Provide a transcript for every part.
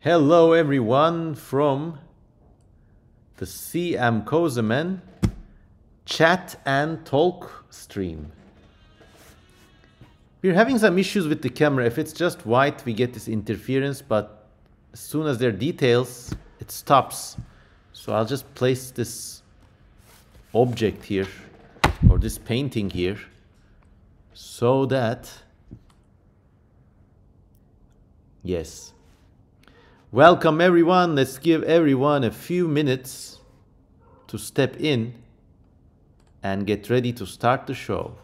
Hello everyone from the CM Kozemen chat and talk stream. We're having some issues with the camera. If it's just white, we get this interference, but as soon as there are details, it stops. So I'll just place this object here, or this painting here, so that, yes. Welcome everyone. Let's give everyone a few minutes to step in and get ready to start the show.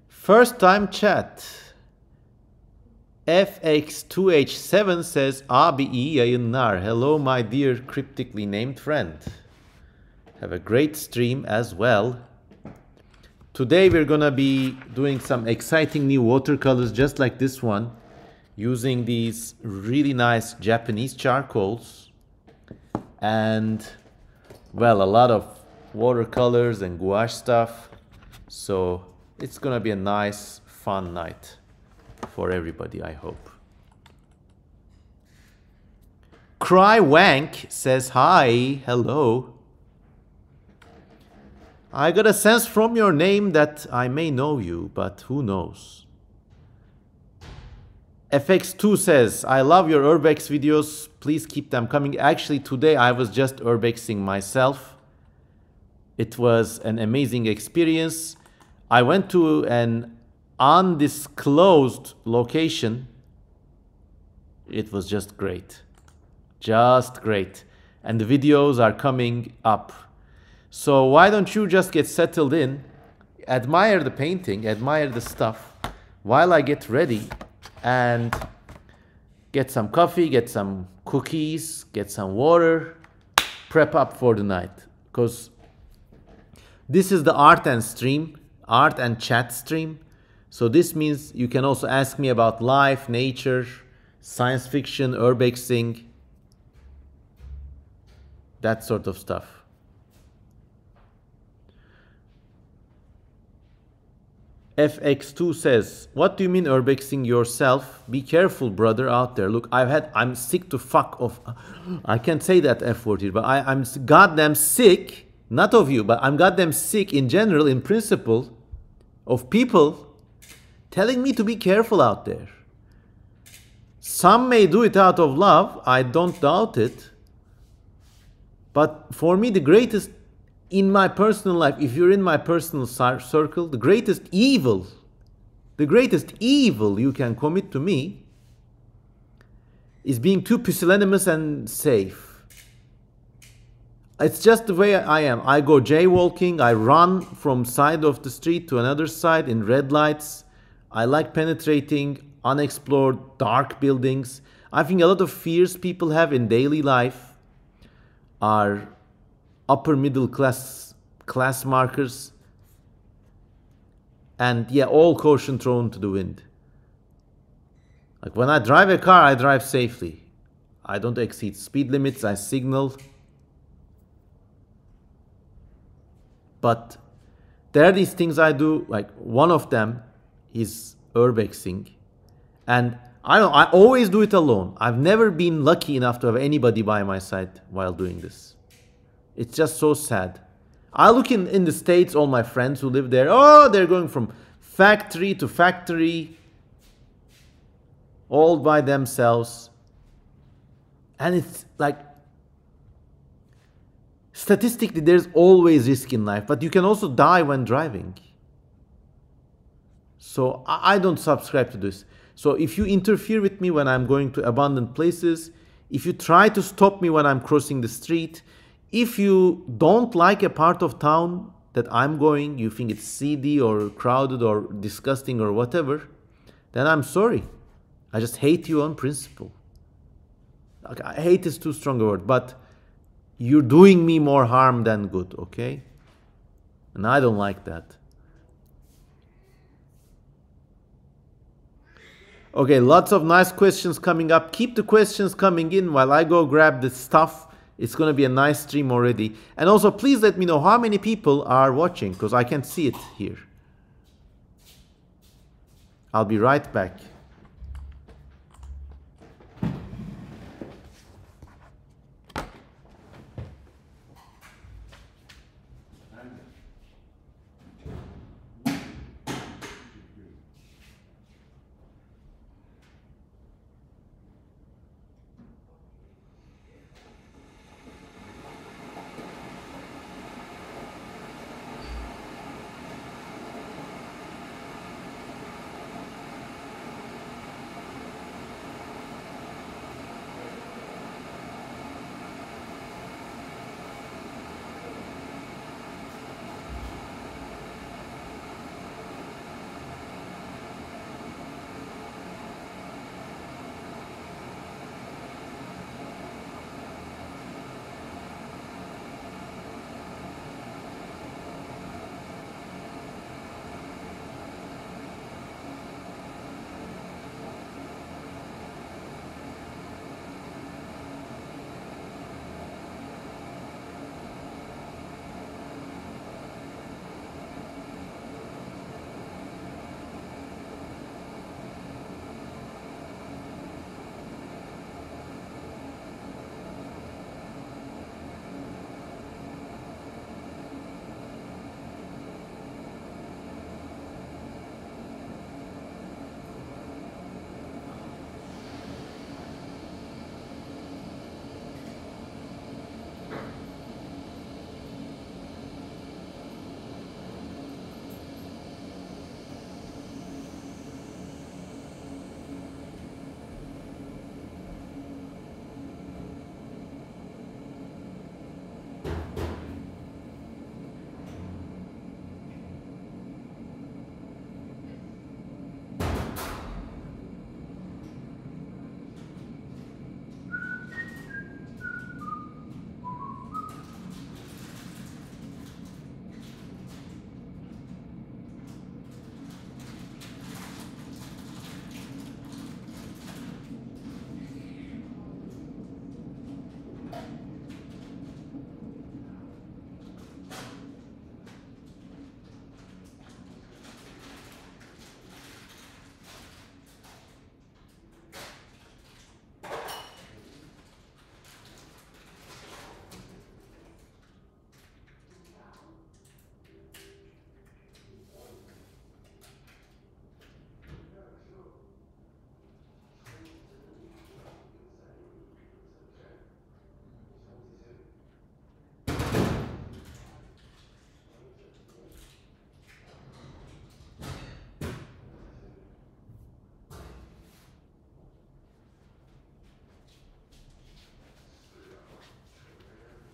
First time chat. FX2H7 says abi iyi yayınlar. Hello my dear cryptically named friend. Have a great stream as well. Today we're gonna be doing some exciting new watercolors just like this one, using these really nice Japanese charcoals and, well, a lot of watercolors and gouache stuff. So it's gonna be a nice, fun night for everybody, I hope. Cry Wank says hi, hello. I got a sense from your name that I may know you, but who knows? FX2 says, I love your urbex videos, please keep them coming. Actually, today I was just urbexing myself. It was an amazing experience. I went to an undisclosed location. It was just great. Just great. And the videos are coming up. So why don't you just get settled in, admire the painting, admire the stuff, while I get ready and get some coffee, get some cookies, get some water, prep up for the night. Because this is the art and chat stream. So this means you can also ask me about life, nature, science fiction, urbexing, that sort of stuff. FX2 says, what do you mean urbexing yourself? Be careful, brother, out there. Look, I'm sick to fuck of, I can't say that F word here, but I'm goddamn sick, not of you, but I'm goddamn sick in general, in principle, of people telling me to be careful out there. Some may do it out of love, I don't doubt it. But for me, the greatest in my personal life, if you're in my personal circle, the greatest evil you can commit to me is being too pusillanimous and safe. It's just the way I am. I go jaywalking, I run from side of the street to another side in red lights. I like penetrating unexplored dark buildings. I think a lot of fears people have in daily life are upper middle class markers, and yeah, all caution thrown to the wind. Like when I drive a car, I drive safely. I don't exceed speed limits, I signal. But there are these things I do, like one of them is urbexing, and I always do it alone. I've never been lucky enough to have anybody by my side while doing this. It's just so sad. I look in the States, all my friends who live there, oh, they're going from factory to factory, all by themselves. And it's like, statistically, there's always risk in life, but you can also die when driving. So I don't subscribe to this. So if you interfere with me when I'm going to abandoned places, if you try to stop me when I'm crossing the street, if you don't like a part of town that I'm going, you think it's seedy or crowded or disgusting or whatever, then I'm sorry. I just hate you on principle. I hate is too strong a word, but you're doing me more harm than good, okay? And I don't like that. Okay, lots of nice questions coming up. Keep the questions coming in while I go grab the stuff. It's going to be a nice stream already. And also, please let me know how many people are watching, because I can see it here. I'll be right back.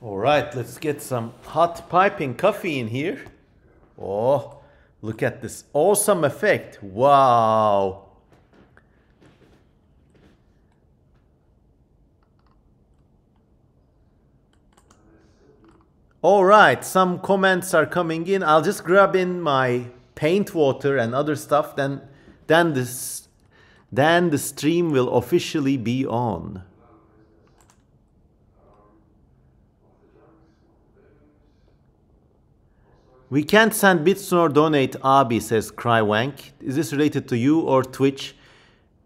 All right, let's get some hot piping coffee in here. Oh, look at this awesome effect. Wow. All right, some comments are coming in. I'll just grab in my paint water and other stuff, then the stream will officially be on. We can't send bits nor donate, Abi, says Crywank. Is this related to you or Twitch?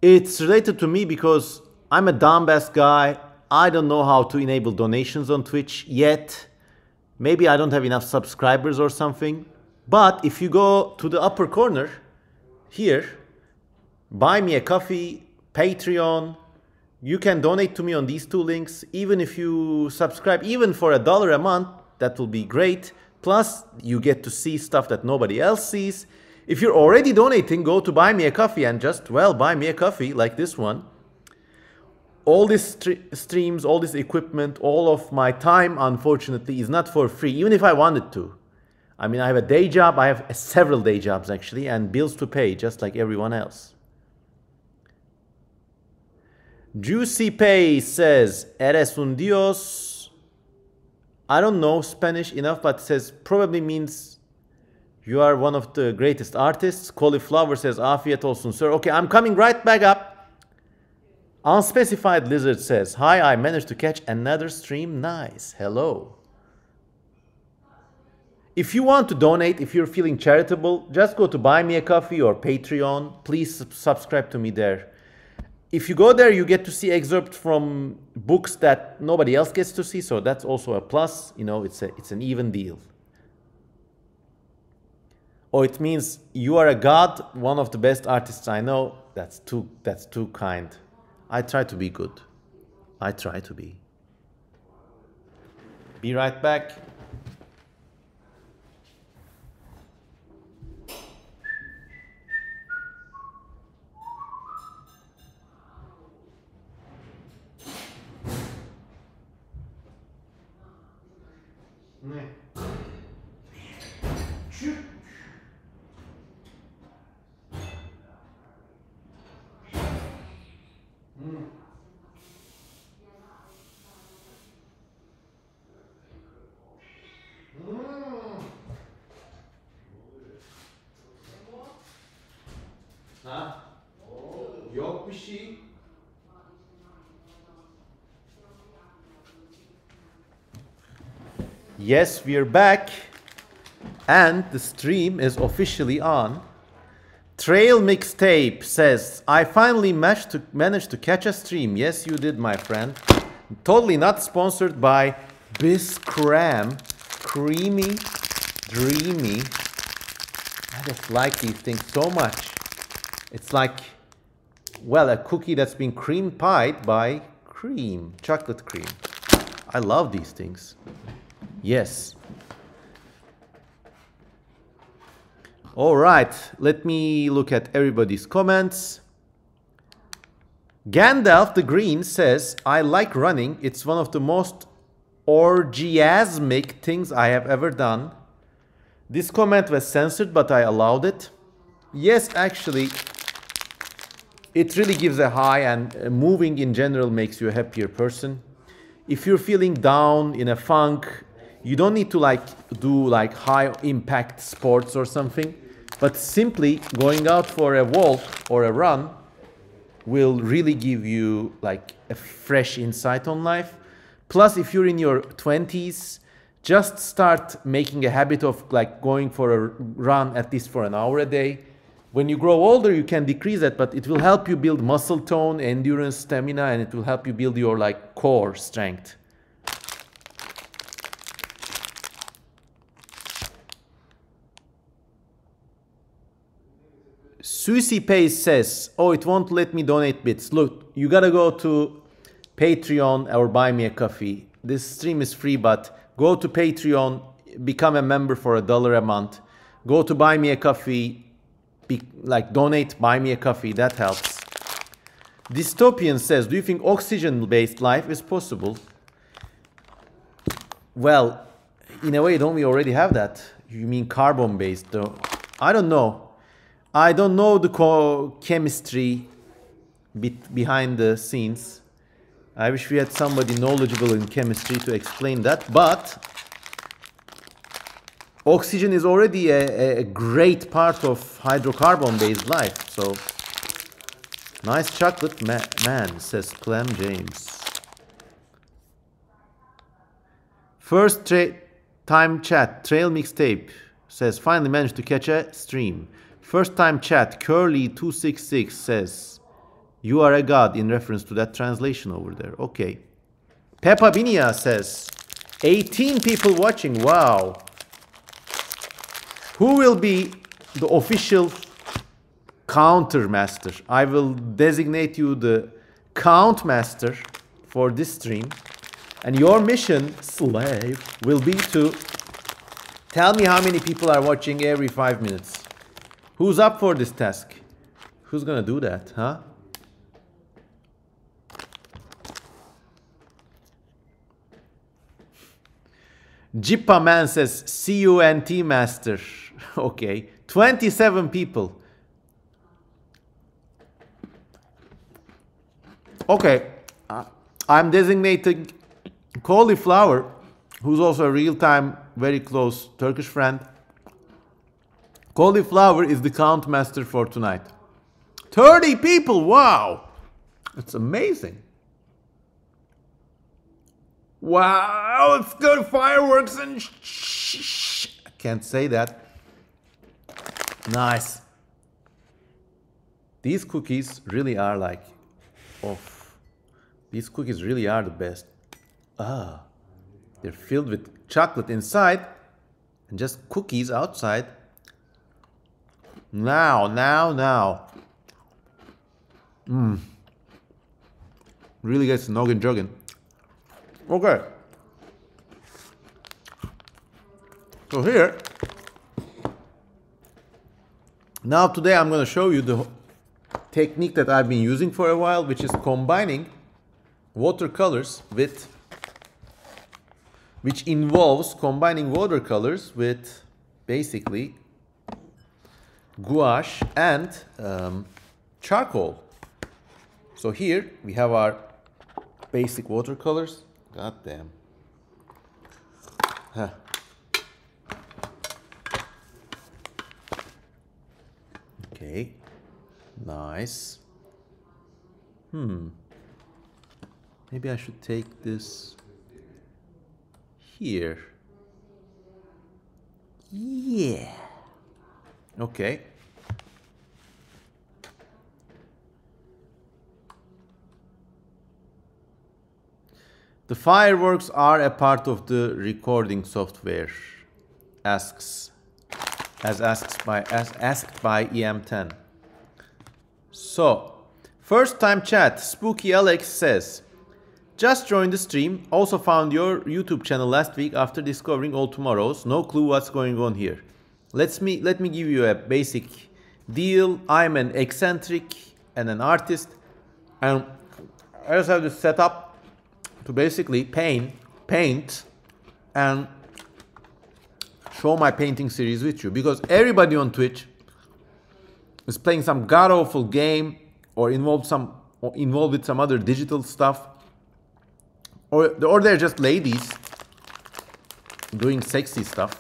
It's related to me because I'm a dumbass guy. I don't know how to enable donations on Twitch yet. Maybe I don't have enough subscribers or something. But if you go to the upper corner, here, buy me a coffee, Patreon, you can donate to me on these two links. Even if you subscribe, even for $1 a month, that will be great. Plus, you get to see stuff that nobody else sees. If you're already donating, go to buy me a coffee and just, well, buy me a coffee like this one. All these streams, all this equipment, all of my time, unfortunately, is not for free, even if I wanted to. I mean, I have a day job, I have several day jobs actually, and bills to pay, just like everyone else. Juicy Pay says, Eres un Dios. I don't know Spanish enough, but says probably means you are one of the greatest artists. Cauliflower says, Afiyet olsun, sir. Okay, I'm coming right back up. Unspecified Lizard says, hi, I managed to catch another stream. Nice. Hello. If you want to donate, if you're feeling charitable, just go to Buy Me a Coffee or Patreon. Please subscribe to me there. If you go there, you get to see excerpts from books that nobody else gets to see, so that's also a plus. You know, it's an even deal. Or it means you are a god, one of the best artists I know. That's too kind. I try to be good. I try to be. Be right back. Yok bir şey. Yes, we're back, and the stream is officially on. Trail Mixtape says, I finally managed to catch a stream. Yes, you did, my friend. Totally not sponsored by Biscram. Creamy, dreamy. I just like these things so much. It's like, well, a cookie that's been cream pied by cream, chocolate cream. I love these things. Yes. All right, let me look at everybody's comments. Gandalf the Green says, I like running. It's one of the most orgasmic things I have ever done. This comment was censored, but I allowed it. Yes, actually, it really gives a high, and moving in general makes you a happier person. If you're feeling down in a funk, you don't need to do high impact sports or something, but simply going out for a walk or a run will really give you like a fresh insight on life. Plus, if you're in your 20s, just start making a habit of like going for a run at least for an hour a day. When you grow older, you can decrease that, but it will help you build muscle tone, endurance, stamina, and it will help you build your like core strength. Susie Pace says, oh, it won't let me donate bits. Look, you gotta go to Patreon or buy me a coffee. This stream is free, but go to Patreon, become a member for $1 a month. Go to buy me a coffee, donate, buy me a coffee, that helps. Dystopian says, do you think oxygen-based life is possible? Well, in a way, don't we already have that? You mean carbon-based, though? I don't know. I don't know the chemistry behind the scenes. I wish we had somebody knowledgeable in chemistry to explain that, but oxygen is already a great part of hydrocarbon-based life. So, nice chocolate man, says Clem James. First time chat, Trail Mixtape says, finally managed to catch a stream. First time chat, Curly266 says, you are a god, in reference to that translation over there. Okay. Peppa Binia says, 18 people watching, wow. Who will be the official counter master? I will designate you the count master for this stream. And your mission, slave, will be to tell me how many people are watching every 5 minutes. Who's up for this task? Who's gonna do that, huh? Jippa Man says, CUNT master. Okay, 27 people. Okay, I'm designating Cauliflower, who's also a real-time, very close Turkish friend. Cauliflower is the count master for tonight. 30 people, wow! It's amazing. Wow, it's good fireworks and I can't say that. Nice. These cookies really are like, these cookies really are the best. They're filled with chocolate inside and just cookies outside. Now. Really gets noggin jogging. Okay. So here, now today I'm going to show you the technique that I've been using for a while, which is combining watercolors with, which involves combining watercolors with basically gouache and charcoal. So here we have our basic watercolors. God damn. Huh. Okay. Nice. Maybe I should take this here. Yeah. Okay. The fireworks are a part of the recording software, as asked by EM10. So, first time chat, Spooky Alex says, just joined the stream, also found your YouTube channel last week after discovering All Tomorrows. No clue what's going on here. Let me give you a basic deal. I'm an eccentric and an artist, and I just have this setup to basically paint and show my painting series with you, because everybody on Twitch is playing some god-awful game or involved with some other digital stuff, or they're just ladies doing sexy stuff.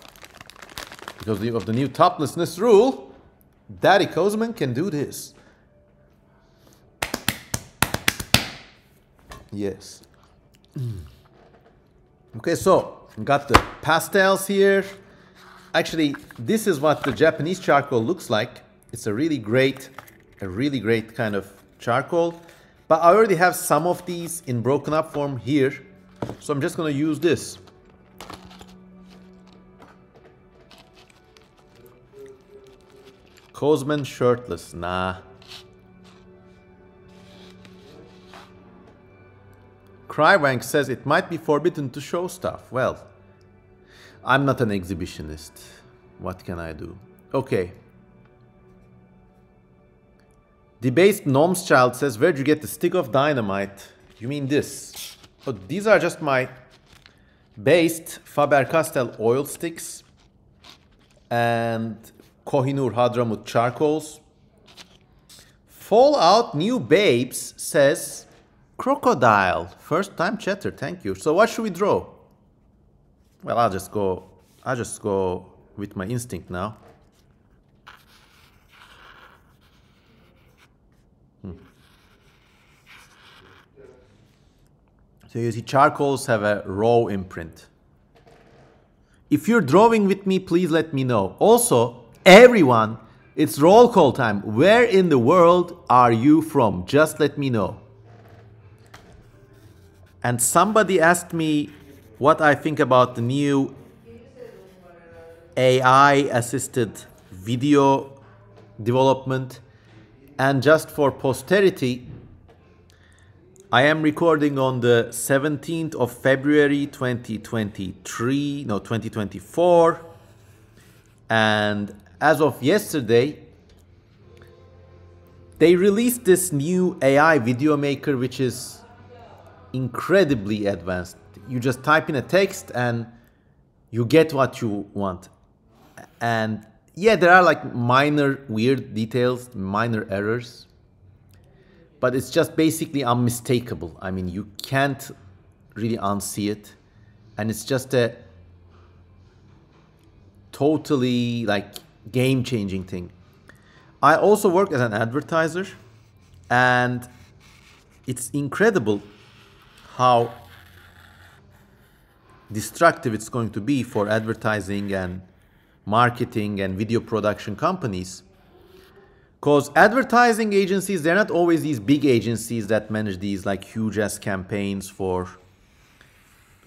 Because of the new toplessness rule, Daddy Kozman can do this. Yes. Okay, so got the pastels here. Actually, this is what the Japanese charcoal looks like. It's a really great kind of charcoal. But I already have some of these in broken up form here, so I'm just gonna use this. Kozman shirtless, nah. Crywank says it might be forbidden to show stuff. Well, I'm not an exhibitionist. What can I do? Okay. Debased Gnome's Child says, where'd you get the stick of dynamite? You mean this? Oh, these are just my based Faber-Castell oil sticks and Kohinoor Hadramut charcoals. Fallout New Babes says, crocodile. First time chatter, thank you. So what should we draw? Well, I'll just go with my instinct now. So you see, charcoals have a raw imprint. If you're drawing with me, please let me know. Also, everyone, it's roll call time. Where in the world are you from? Just let me know. And somebody asked me what I think about the new AI-assisted video development. And just for posterity, I am recording on the 17th of February 2024. And as of yesterday, They released this new AI video maker, which is incredibly advanced. You just type in a text and you get what you want. And yeah, there are like minor weird details, minor errors, but it's just basically unmistakable. I mean, you can't really unsee it. And it's just a totally like game-changing thing. I also work as an advertiser, and it's incredible how destructive it's going to be for advertising and marketing and video production companies. Because advertising agencies, they're not always these big agencies that manage these like huge ass campaigns for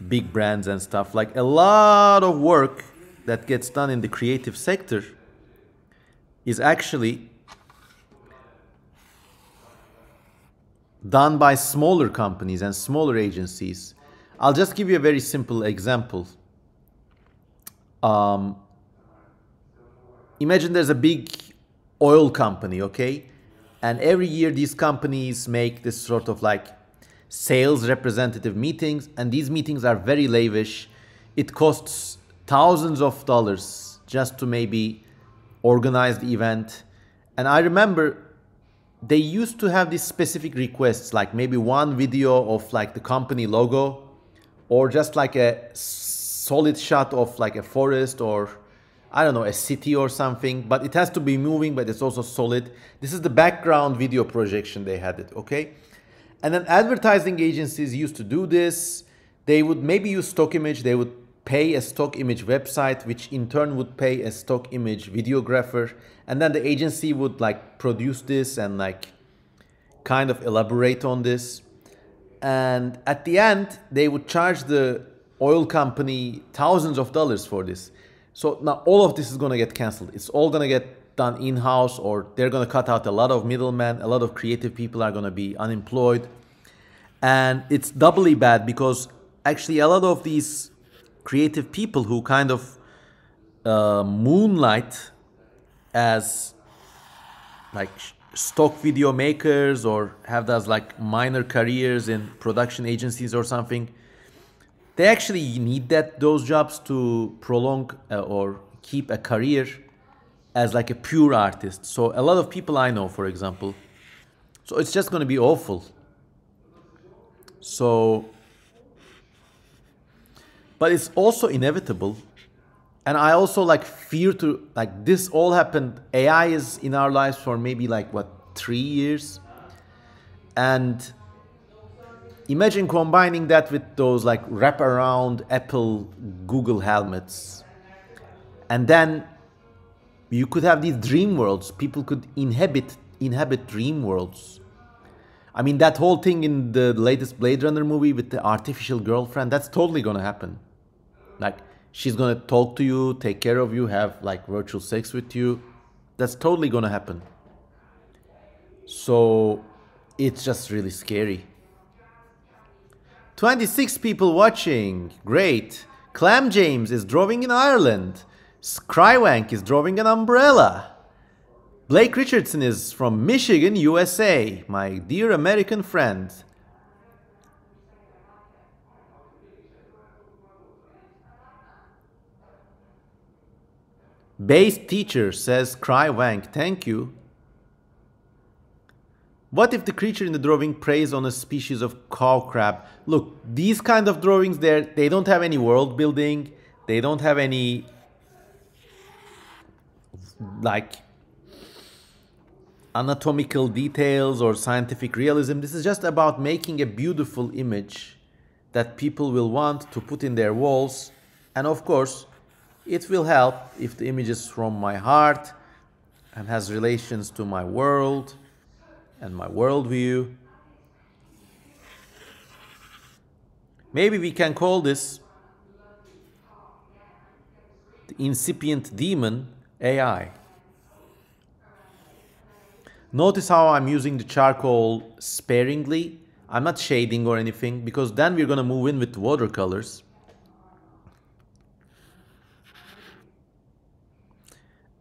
big brands and stuff. Like a lot of work that gets done in the creative sector is actually done by smaller companies and smaller agencies. I'll just give you a very simple example. Imagine there's a big oil company, okay? And every year these companies make this sort of like sales representative meetings, and these meetings are very lavish. It costs thousands of dollars just to maybe organize the event. And I remember they used to have these specific requests, like maybe one video of like the company logo, or just like a solid shot of like a forest, or I don't know, a city or something, but it has to be moving, but it's also solid. This is the background video projection they had it, okay? And then advertising agencies used to do this. They would maybe use stock image. They would pay a stock image website, which in turn would pay a stock image videographer. And then the agency would like produce this and like kind of elaborate on this. And at the end, they would charge the oil company thousands of dollars for this. So now all of this is going to get canceled. It's all going to get done in-house, or they're going to cut out a lot of middlemen. A lot of creative people are going to be unemployed. And it's doubly bad because actually a lot of these creative people who kind of moonlight as like stock video makers or have those like minor careers in production agencies or something, they actually need those jobs to prolong or keep a career as like a pure artist. So a lot of people I know, for example, so it's just going to be awful. So, but it's also inevitable. And I also like fear to, like this all happened, AI is in our lives for maybe like what, 3 years? And imagine combining that with those like wrap-around Apple Google helmets. And then you could have these dream worlds. People could inhabit dream worlds. I mean, that whole thing in the latest Blade Runner movie with the artificial girlfriend, that's totally gonna happen. Like, she's gonna talk to you, take care of you, have like virtual sex with you. That's totally gonna happen. So it's just really scary. 26 people watching. Great. Clam James is drawing in Ireland. Skrywank is drawing an umbrella. Blake Richardson is from Michigan, USA. My dear American friend. Base teacher says Skrywank. Thank you. What if the creature in the drawing preys on a species of cow crab? Look, these kind of drawings, they don't have any world building. They don't have any like anatomical details or scientific realism. This is just about making a beautiful image that people will want to put in their walls. And of course, it will help if the image is from my heart and has relations to my world and my worldview. Maybe we can call this the incipient demon AI. Notice how I'm using the charcoal sparingly. I'm not shading or anything, because then we're going to move in with watercolors.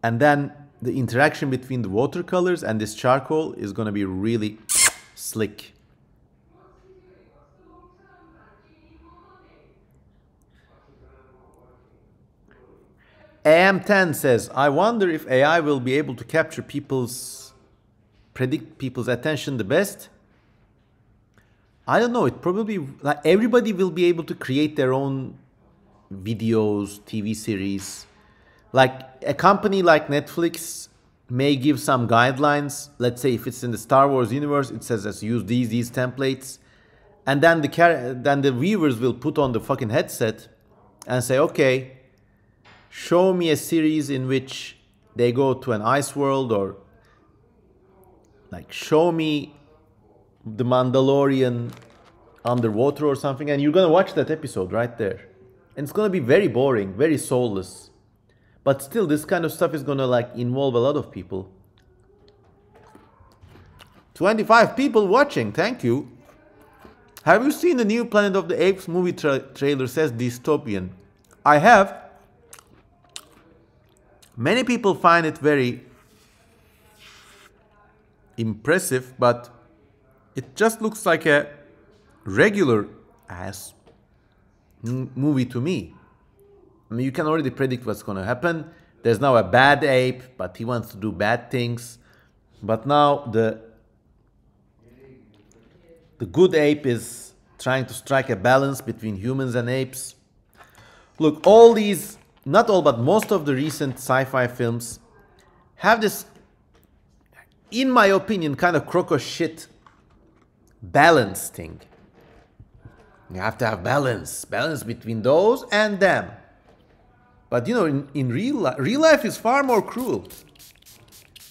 And then the interaction between the watercolors and this charcoal is going to be really slick. AM10 says, I wonder if AI will be able to predict people's attention the best. I don't know. It probably, like, everybody will be able to create their own videos, TV series. Like a company like Netflix may give some guidelines. Let's say if it's in the Star Wars universe, it says let's use these templates, and then the viewers will put on the fucking headset and say, okay, show me a series in which they go to an ice world, or like show me the Mandalorian underwater or something, and you're gonna watch that episode right there. And it's gonna be very boring, very soulless. But still, this kind of stuff is gonna like involve a lot of people. 25 people watching, thank you. Have you seen the new Planet of the Apes movie trailer? Says dystopian. I have. Many people find it very impressive, but it just looks like a regular ass movie to me. I mean, you can already predict what's going to happen. There's now a bad ape, but he wants to do bad things. But now the good ape is trying to strike a balance between humans and apes. Look, all these, not all, but most of the recent sci-fi films have this, in my opinion, kind of croco shit balance thing. You have to have balance between those and them. But you know, in real life is far more cruel.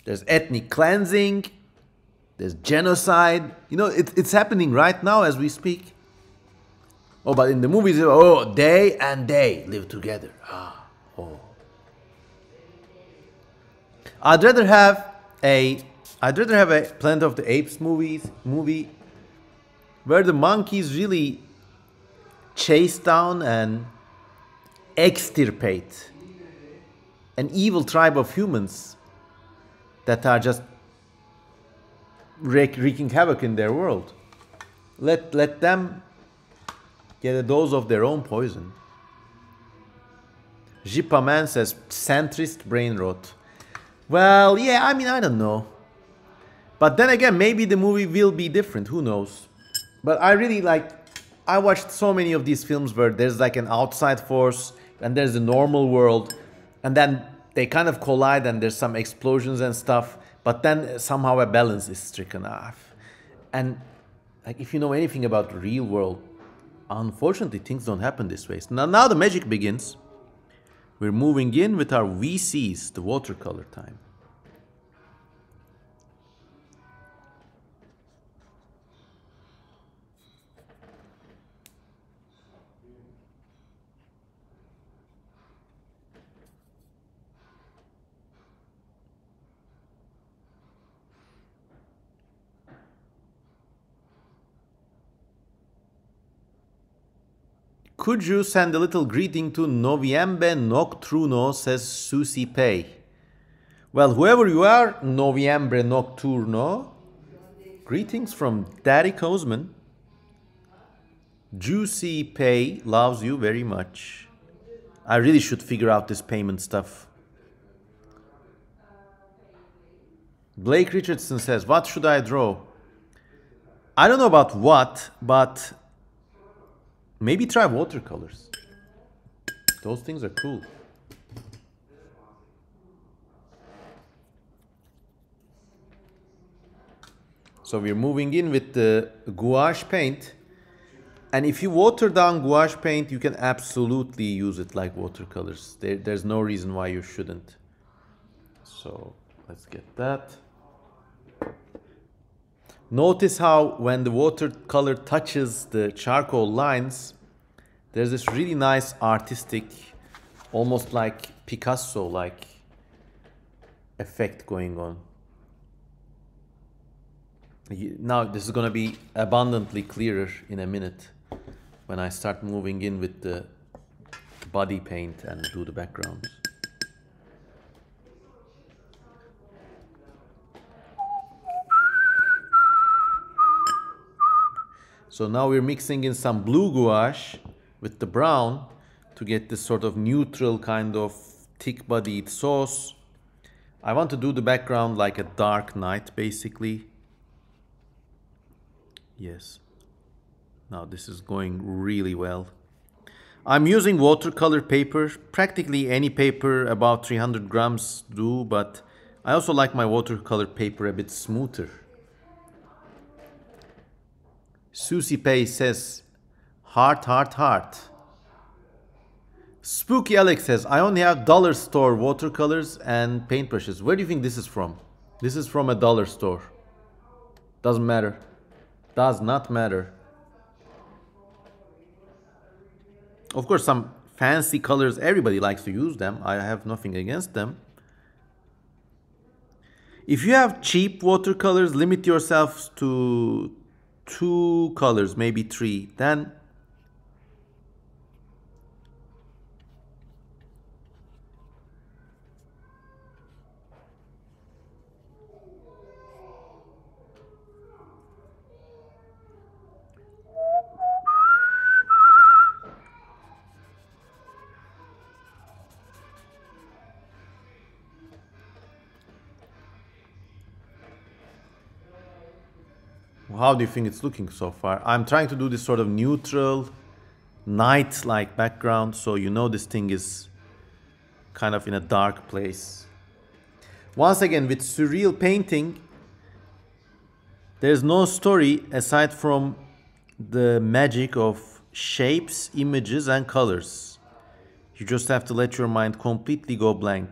There's ethnic cleansing, there's genocide. You know, it's happening right now as we speak. Oh, but in the movies, oh, they and they live together. I'd rather have a Planet of the Apes movie where the monkeys really chase down and extirpate an evil tribe of humans that are just wreaking havoc in their world. Let them get a dose of their own poison. Jipaman says centrist brain rot. Well, yeah, I mean, I don't know. But then again, maybe the movie will be different. Who knows? But I watched so many of these films where there's like an outside force and there's the normal world, and then they kind of collide and there's some explosions and stuff, but then somehow a balance is stricken off. And like, if you know anything about the real world, unfortunately things don't happen this way. So now the magic begins. We're moving in with our VCs, the watercolor time. Could you send a little greeting to Noviembre Nocturno, says Susie Pay. Well, whoever you are, Noviembre Nocturno, greetings from Daddy Kozman. Juicy Pay loves you very much. I really should figure out this payment stuff. Blake Richardson says, what should I draw? I don't know about what, but maybe try watercolors. Those things are cool. So we're moving in with the gouache paint. And if you water down gouache paint, you can absolutely use it like watercolors. There's no reason why you shouldn't. So let's get that. Notice how when the watercolor touches the charcoal lines, there's this really nice artistic, almost like Picasso-like effect going on. Now this is going to be abundantly clearer in a minute when I start moving in with the body paint and do the backgrounds. So now we're mixing in some blue gouache with the brown to get this sort of neutral kind of thick-bodied sauce. I want to do the background like a dark night, basically. Yes. Now this is going really well. I'm using watercolor paper. Practically any paper about 300 grams do, but I also like my watercolor paper a bit smoother. Susie Pay says, heart, heart, heart. Spooky Alex says, I only have dollar store watercolors and paintbrushes. Where do you think this is from? This is from a dollar store. Doesn't matter. Does not matter. Of course, some fancy colors, everybody likes to use them. I have nothing against them. If you have cheap watercolors, limit yourselves to 2 colors, maybe 3. Then how do you think it's looking so far? I'm trying to do this sort of neutral, night-like background, so you know this thing is kind of in a dark place. Once again, with surreal painting, there's no story aside from the magic of shapes, images, and colors. You just have to let your mind completely go blank.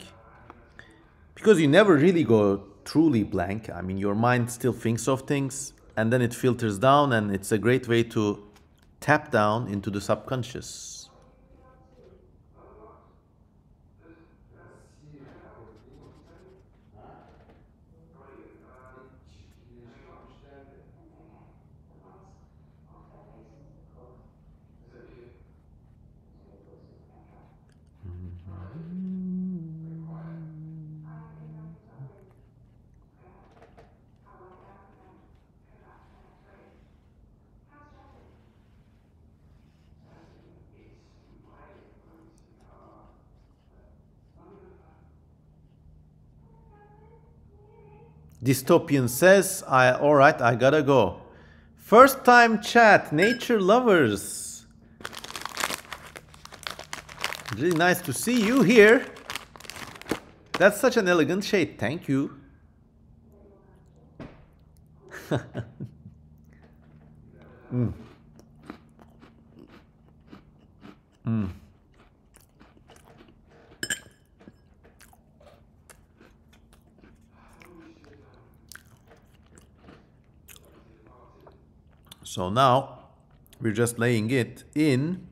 Because you never really go truly blank. I mean, your mind still thinks of things, and then it filters down, and it's a great way to tap down into the subconscious. Dystopian says, all right, I gotta go. First time chat, nature lovers. Really nice to see you here. That's such an elegant shade, thank you. mm. Mm. So now we're just laying it in.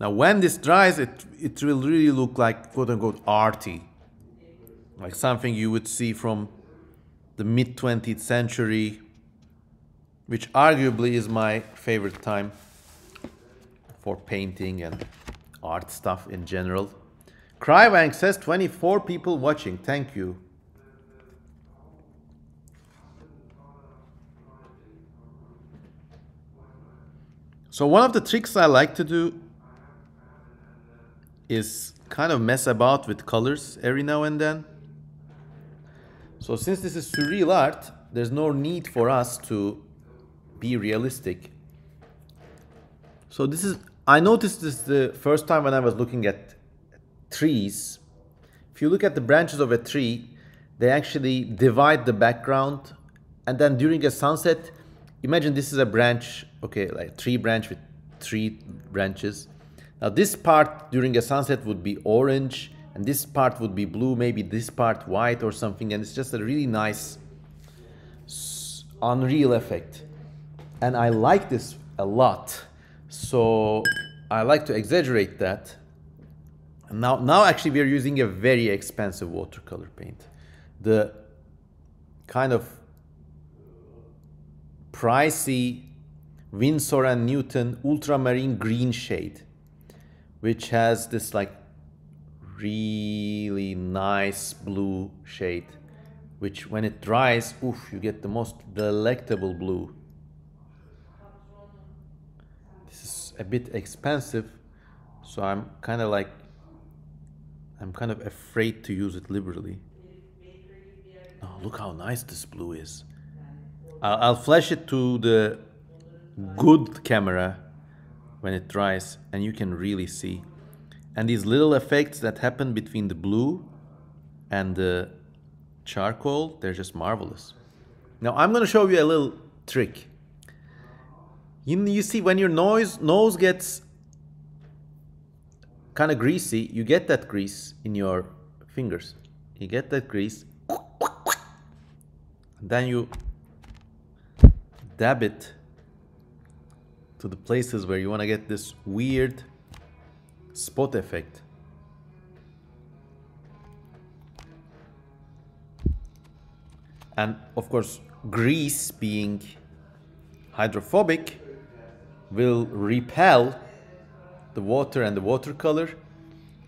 Now when this dries, it will really look like quote-unquote arty. Like something you would see from the mid-20th century, which arguably is my favorite time for painting and art stuff in general. Crywank says 24 people watching, thank you. So one of the tricks I like to do is kind of mess about with colors every now and then. So since this is surreal art, there's no need for us to be realistic. So this is, I noticed this the first time when I was looking at trees. If you look at the branches of a tree, they actually divide the background, and then during a sunset, imagine this is a branch, okay, like a tree branch with 3 branches. Now this part during a sunset would be orange, and this part would be blue, maybe this part white or something, and it's just a really nice unreal effect. And I like this a lot, so I like to exaggerate that. And now actually we are using a very expensive watercolor paint. The kind of pricey Winsor & Newton ultramarine green shade, which has this like really nice blue shade, which when it dries, oof, you get the most delectable blue. This is a bit expensive, so I'm kind of afraid to use it liberally. Oh, look how nice this blue is. I'll flash it to the good camera when it dries, and you can really see. And these little effects that happen between the blue and the charcoal, they're just marvelous. Now I'm going to show you a little trick. You see, when your nose gets kind of greasy, you get that grease in your fingers. You get that grease, and then you dab it to the places where you want to get this weird spot effect. And of course, grease being hydrophobic will repel the water and the watercolor,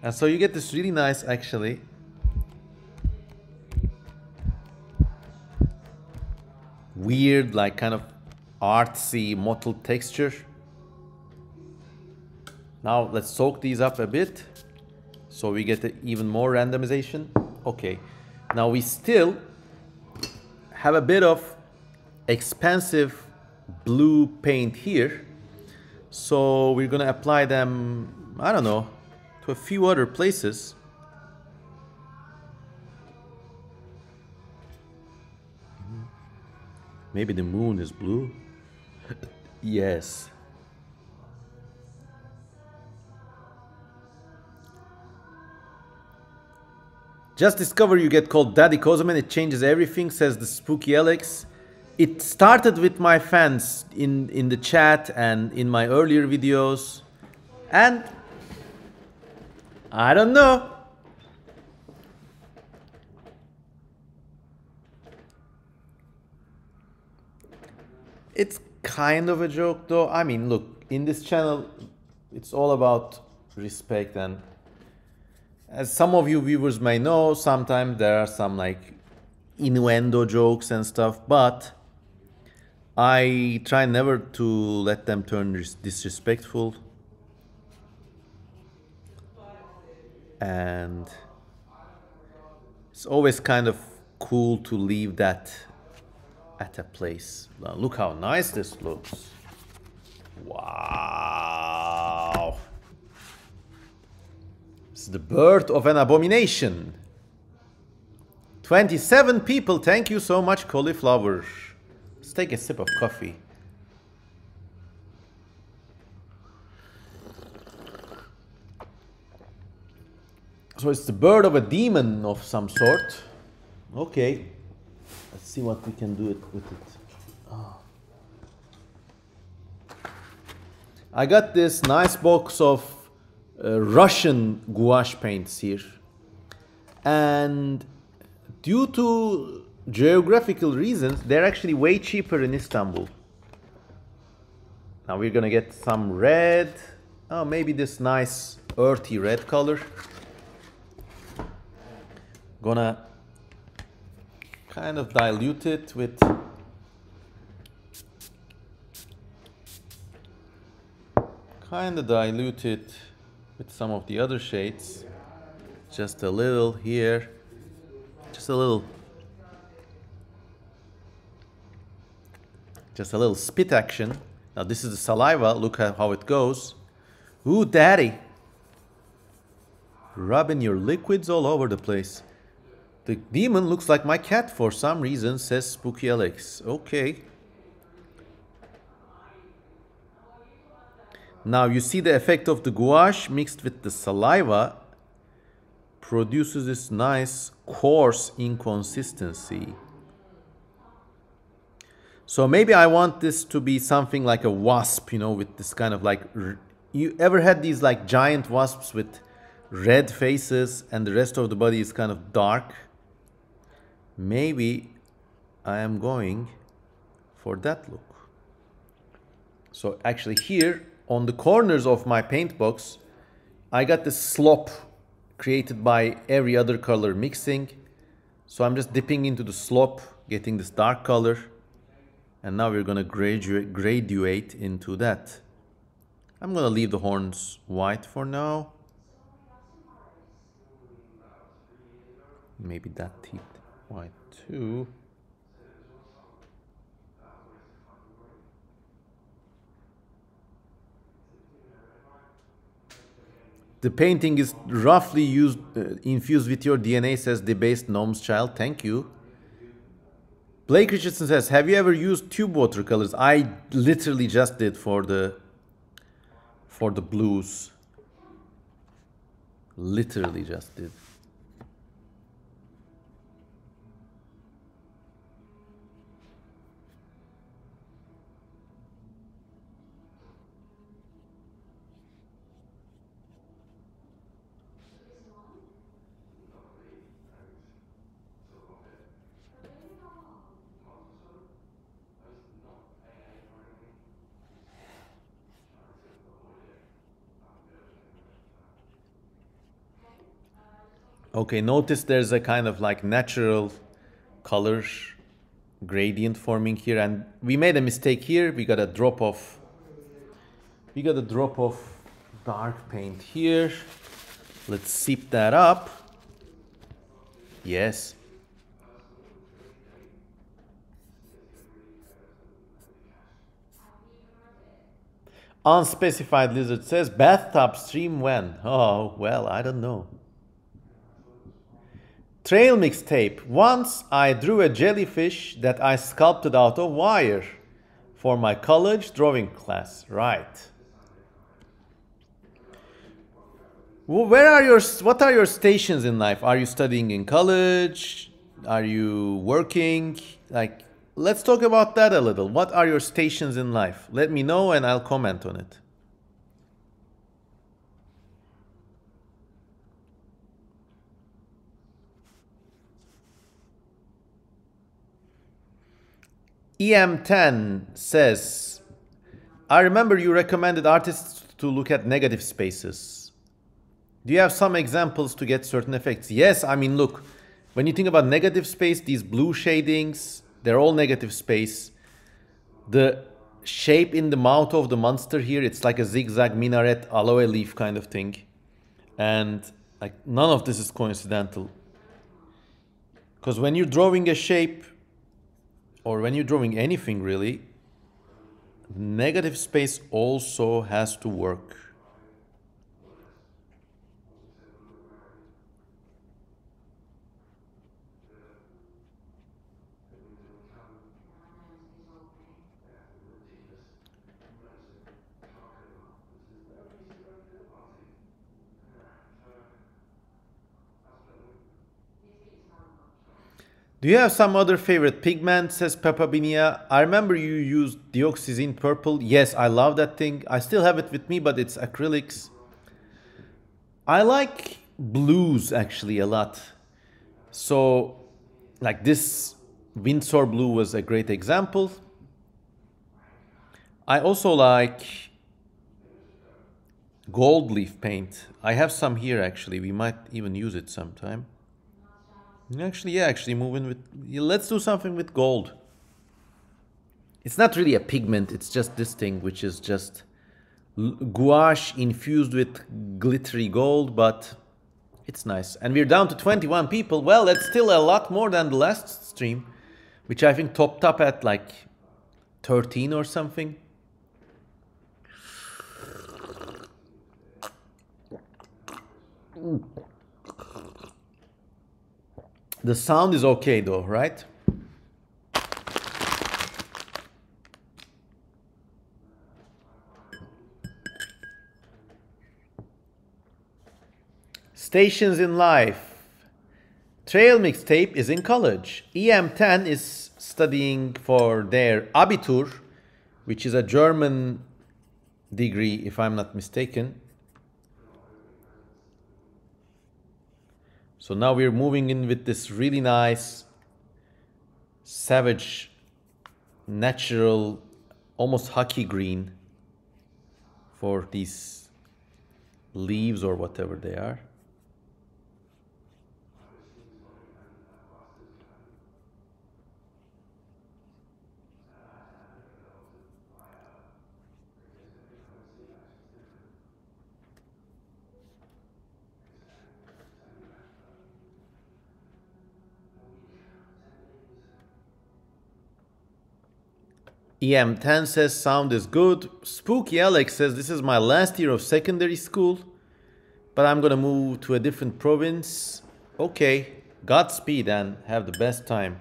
and so you get this really nice, actually, weird, like kind of artsy mottled texture. Now let's soak these up a bit so we get even more randomization. Okay, now we still have a bit of expensive blue paint here, so we're gonna apply them, I don't know, to a few other places. Maybe the moon is blue. Yes. Just discover you get called Daddy Kozaman. It changes everything, says the spooky Alex. It started with my fans in the chat and in my earlier videos. And I don't know. It's kind of a joke though. I mean, look, in this channel, it's all about respect, and as some of you viewers may know, sometimes there are some like innuendo jokes and stuff, but I try never to let them turn disrespectful. And it's always kind of cool to leave that at a place. Now, look how nice this looks. Wow. This is the birth of an abomination. 27 people, thank you so much, cauliflower. Let's take a sip of coffee. So it's the bird of a demon of some sort. Okay. Let's see what we can do with it. Oh. I got this nice box of Russian gouache paints here. And due to geographical reasons, they're actually way cheaper in Istanbul. Now we're gonna get some red. Oh, maybe this nice earthy red color. Gonna kind of dilute it with some of the other shades. Just a little here, just a little spit action. Now this is the saliva, look at how it goes. Ooh, daddy. Rubbing your liquids all over the place. The demon looks like my cat for some reason, says Spooky Alex. Okay. Now you see the effect of the gouache mixed with the saliva produces this nice coarse inconsistency. So maybe I want this to be something like a wasp, you know, with this kind of like, you ever had these like giant wasps with red faces and the rest of the body is kind of dark? Maybe I am going for that look. So actually here on the corners of my paint box, I got this slop created by every other color mixing. So I'm just dipping into the slop, getting this dark color. And now we're gonna graduate into that. I'm gonna leave the horns white for now. Maybe that teeth white too. The painting is roughly infused with your DNA, says debased gnome's child. Thank you. Blake Richardson says, have you ever used tube watercolors? I literally just did for the blues. Literally just did. Okay, notice there's a kind of like natural color gradient forming here, and we made a mistake here. We got a drop of dark paint here. Let's seep that up. Yes. Unspecified lizard says, bathtub stream when? Oh, well, I don't know. Trail mixtape. Once I drew a jellyfish that I sculpted out of wire for my college drawing class. Right. Well, what are your stations in life? Are you studying in college? Are you working? Like, let's talk about that a little. What are your stations in life? Let me know and I'll comment on it. EM10 says, I remember you recommended artists to look at negative spaces. Do you have some examples to get certain effects? Yes, I mean, look, when you think about negative space, these blue shadings, they're all negative space. The shape in the mouth of the monster here, it's like a zigzag minaret aloe leaf kind of thing. And like none of this is coincidental. Because when you're drawing a shape, or when you're drawing anything really, negative space also has to work. Do you have some other favorite pigment, says Peppa Binia? I remember you used dioxazine purple. Yes, I love that thing. I still have it with me, but it's acrylics. I like blues actually a lot. So, like this Windsor blue was a great example. I also like gold leaf paint. I have some here actually. We might even use it sometime. Actually, moving with. Let's do something with gold. It's not really a pigment, it's just this thing, which is just gouache infused with glittery gold, but it's nice. And we're down to 21 people. Well, that's still a lot more than the last stream, which I think topped up at like 13 or something. The sound is okay though, right? Stations in life. Trail mixtape is in college. EM10 is studying for their Abitur, which is a German degree, if I'm not mistaken. So now we're moving in with this really nice, savage, natural, almost hockey green for these leaves or whatever they are. EM10 says sound is good. Spooky Alex says this is my last year of secondary school, but I'm gonna move to a different province. Okay, Godspeed and have the best time.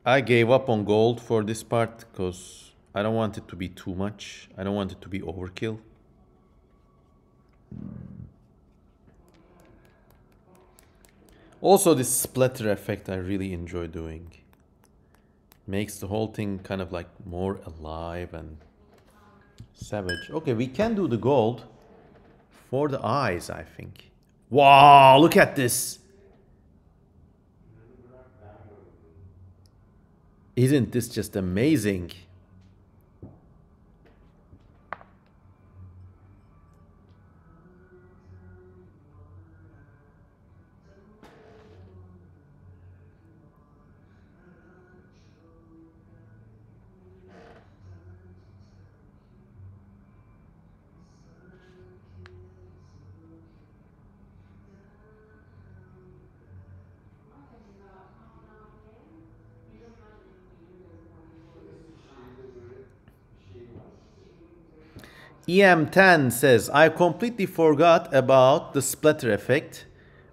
I gave up on gold for this part because I don't want it to be too much. I don't want it to be overkill. Also, this splatter effect I really enjoy doing. Makes the whole thing kind of like more alive and savage. Okay, we can do the gold for the eyes, I think. Wow, look at this. Isn't this just amazing? EM10 says, I completely forgot about the splatter effect.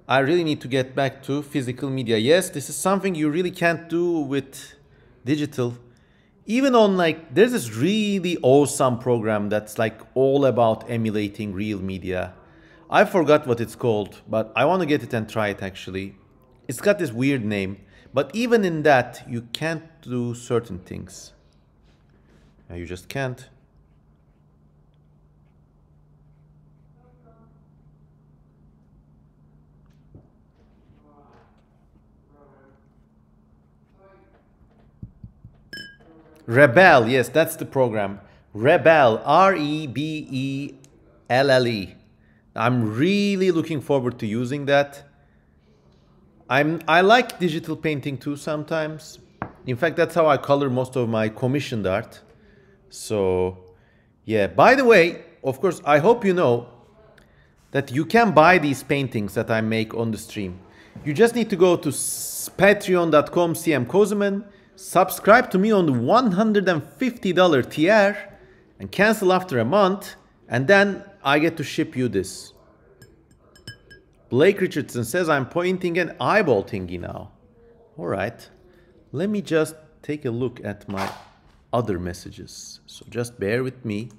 I really need to get back to physical media. Yes, this is something you really can't do with digital. Even on like, there's this really awesome program that's like all about emulating real media. I forgot what it's called, but I want to get it and try it actually. It's got this weird name, but even in that, you can't do certain things. You just can't. Rebel, yes, that's the program. Rebel, Rebelle. I'm really looking forward to using that. I like digital painting too sometimes. In fact, that's how I color most of my commissioned art. So, yeah. By the way, of course, I hope you know that you can buy these paintings that I make on the stream. You just need to go to patreon.com/cmkozeman, subscribe to me on the $150 tier, and cancel after a month, and then I get to ship you this. Blake Richardson says I'm pointing an eyeball thingy now. All right, let me just take a look at my other messages. So just bear with me.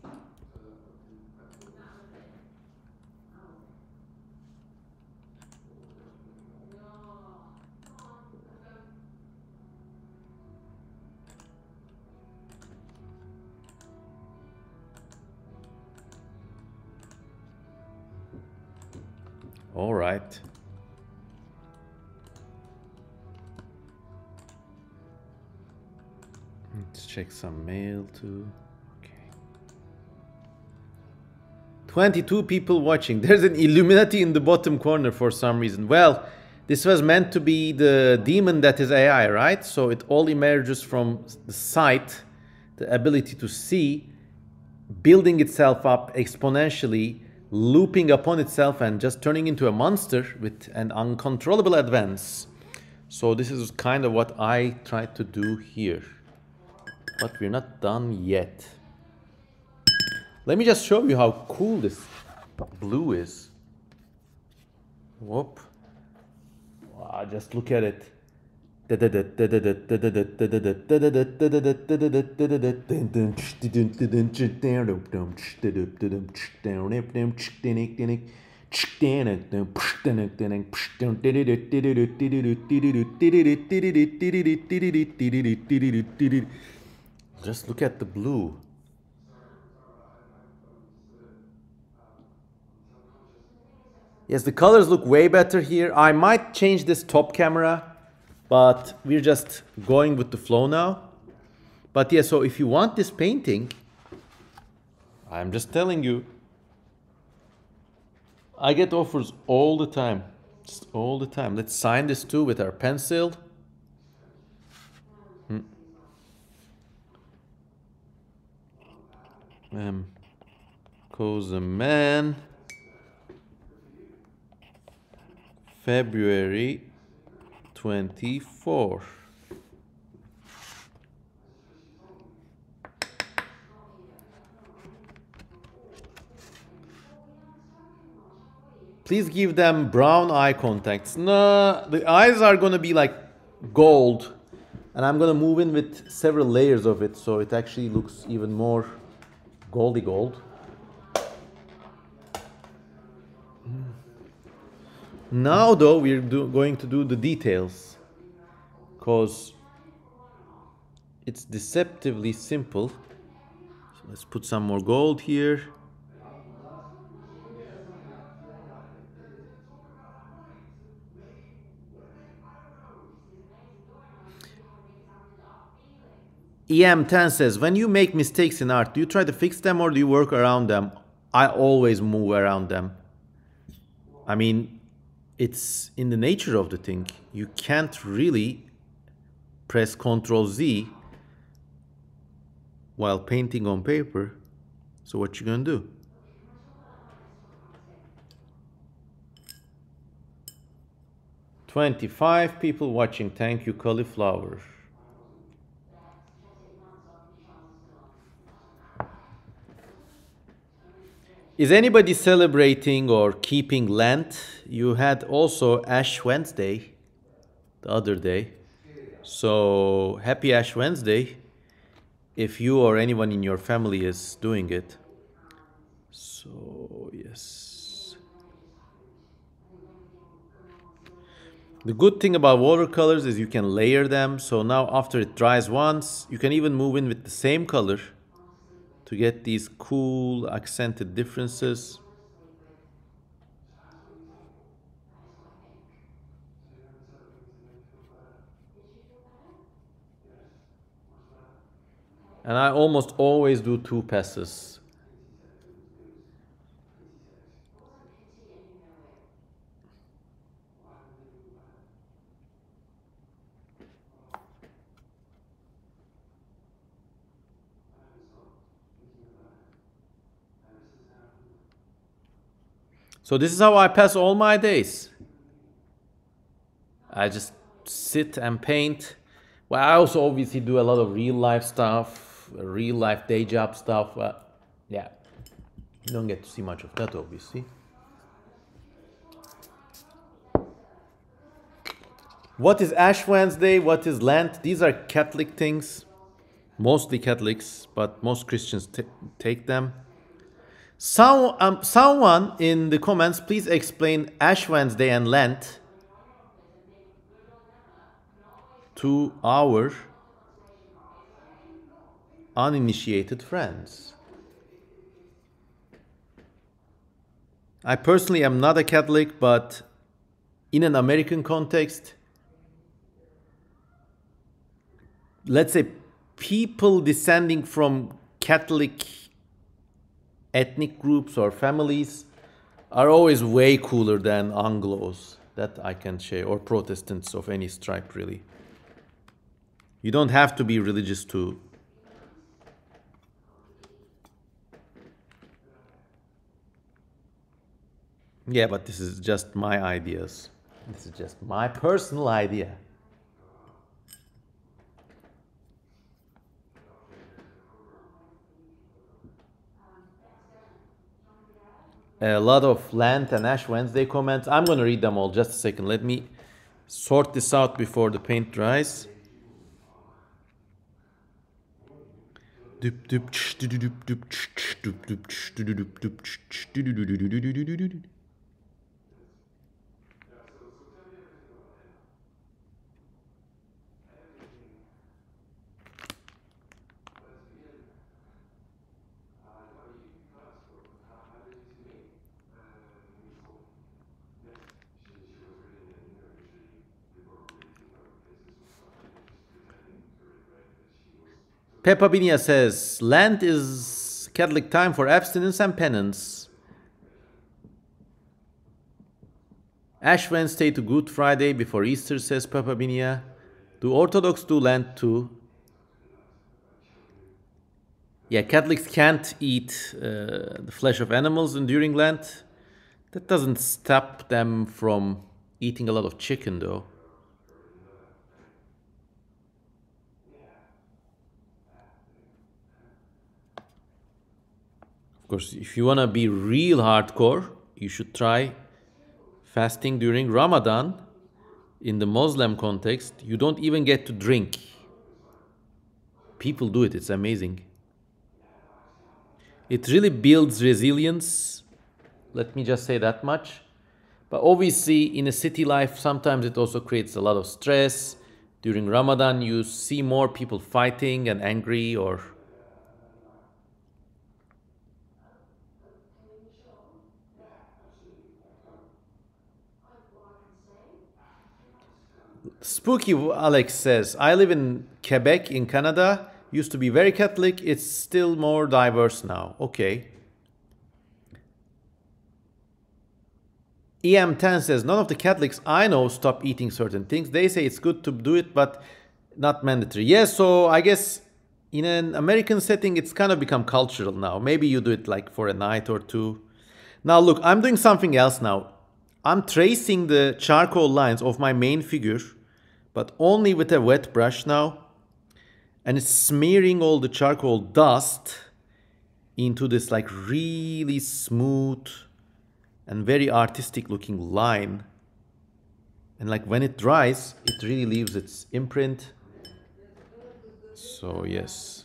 All right. Let's check some mail too. Okay. 22 people watching. There's an Illuminati in the bottom corner for some reason. Well, this was meant to be the demon that is AI, right? So it all emerges from the sight, the ability to see, building itself up exponentially, looping upon itself and just turning into a monster with an uncontrollable advance. So this is kind of what I tried to do here. But we're not done yet. Let me just show you how cool this blue is. Whoop. Wow, just look at it. Just look at the blue. Yes, the colors look way better here. I might change this top camera, but we're just going with the flow now. But yeah, so if you want this painting, I'm just telling you, I get offers all the time. Just all the time. Let's sign this too with our pencil. Kozeman. February 24. Please give them brown eye contacts. No, the eyes are gonna be like gold. And I'm gonna move in with several layers of it so it actually looks even more goldy gold. Now though, we're going to do the details because it's deceptively simple. So let's put some more gold here. EM10 says, when you make mistakes in art, do you try to fix them or do you work around them? I always move around them. I mean, it's in the nature of the thing. You can't really press Ctrl Z while painting on paper. So what you gonna do? "25 people watching. Thank you, cauliflower." Is anybody celebrating or keeping Lent? You had also Ash Wednesday the other day. So happy Ash Wednesday if you or anyone in your family is doing it. So yes. The good thing about watercolors is you can layer them. So now after it dries once, you can even move in with the same color to get these cool accented differences. And I almost always do 2 passes. So this is how I pass all my days. I just sit and paint. Well, I also obviously do a lot of real life stuff, real life day job stuff. Yeah, you don't get to see much of that, obviously. What is Ash Wednesday? What is Lent? These are Catholic things, mostly Catholics, but most Christians take them. Someone in the comments, please explain Ash Wednesday and Lent to our uninitiated friends. I personally am not a Catholic, but in an American context, let's say people descending from Catholic ethnic groups or families are always way cooler than Anglos. That I can share, or Protestants of any stripe, really. You don't have to be religious to. Yeah, but this is just my ideas. This is just my personal idea. A lot of Lent and Ash Wednesday comments. I'm going to read them all. Just a second. Let me sort this out before the paint dries. Peppa Binia says, Lent is Catholic time for abstinence and penance. Ash Wednesday to Good Friday before Easter, says Peppa Binia. Do Orthodox do Lent too? Yeah, Catholics can't eat the flesh of animals during Lent. That doesn't stop them from eating a lot of chicken, though. Of course, if you want to be real hardcore, you should try fasting during Ramadan. In the Muslim context, you don't even get to drink. People do it, it's amazing. It really builds resilience. Let me just say that much. But obviously, in a city life, sometimes it also creates a lot of stress. During Ramadan, you see more people fighting and angry or... Spooky Alex says, I live in Quebec in Canada. Used to be very Catholic. It's still more diverse now. Okay. EM10 says, none of the Catholics I know stop eating certain things. They say it's good to do it, but not mandatory. Yes, so I guess in an American setting, it's kind of become cultural now. Maybe you do it like for a night or two. Now look, I'm doing something else now. I'm tracing the charcoal lines of my main figure, but only with a wet brush now. And it's smearing all the charcoal dust into this like really smooth and very artistic looking line. And like when it dries, it really leaves its imprint. So yes.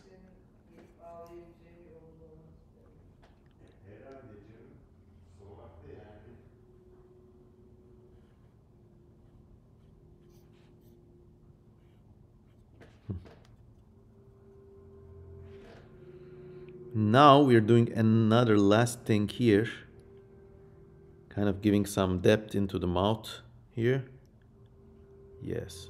Now we're doing another last thing here. Kind of giving some depth into the mouth here. Yes.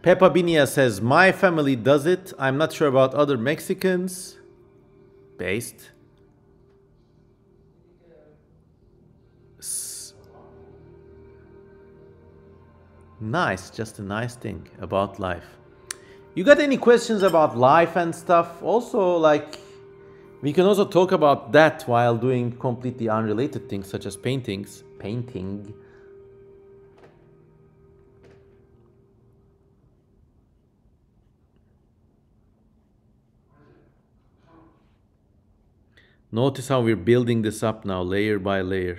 Peppa Binia says, my family does it. I'm not sure about other Mexicans. Based. Nice, just a nice thing about life. You got any questions about life and stuff? Also, like, we can also talk about that while doing completely unrelated things such as paintings. Painting. Notice how we're building this up now, layer by layer.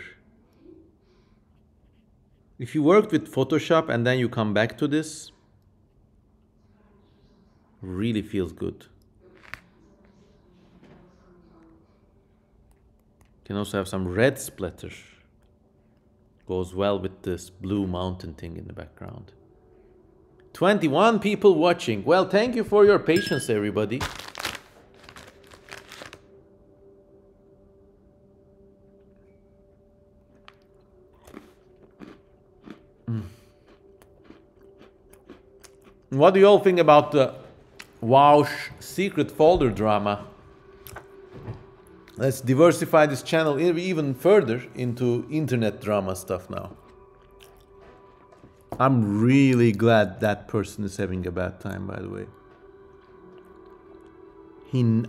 If you worked with Photoshop and then you come back to this, really feels good. Can also have some red splatter. Goes well with this blue mountain thing in the background. 21 people watching. Well, thank you for your patience, everybody. What do you all think about the Wowsh secret folder drama? Let's diversify this channel even further into internet drama stuff now. I'm really glad that person is having a bad time, by the way.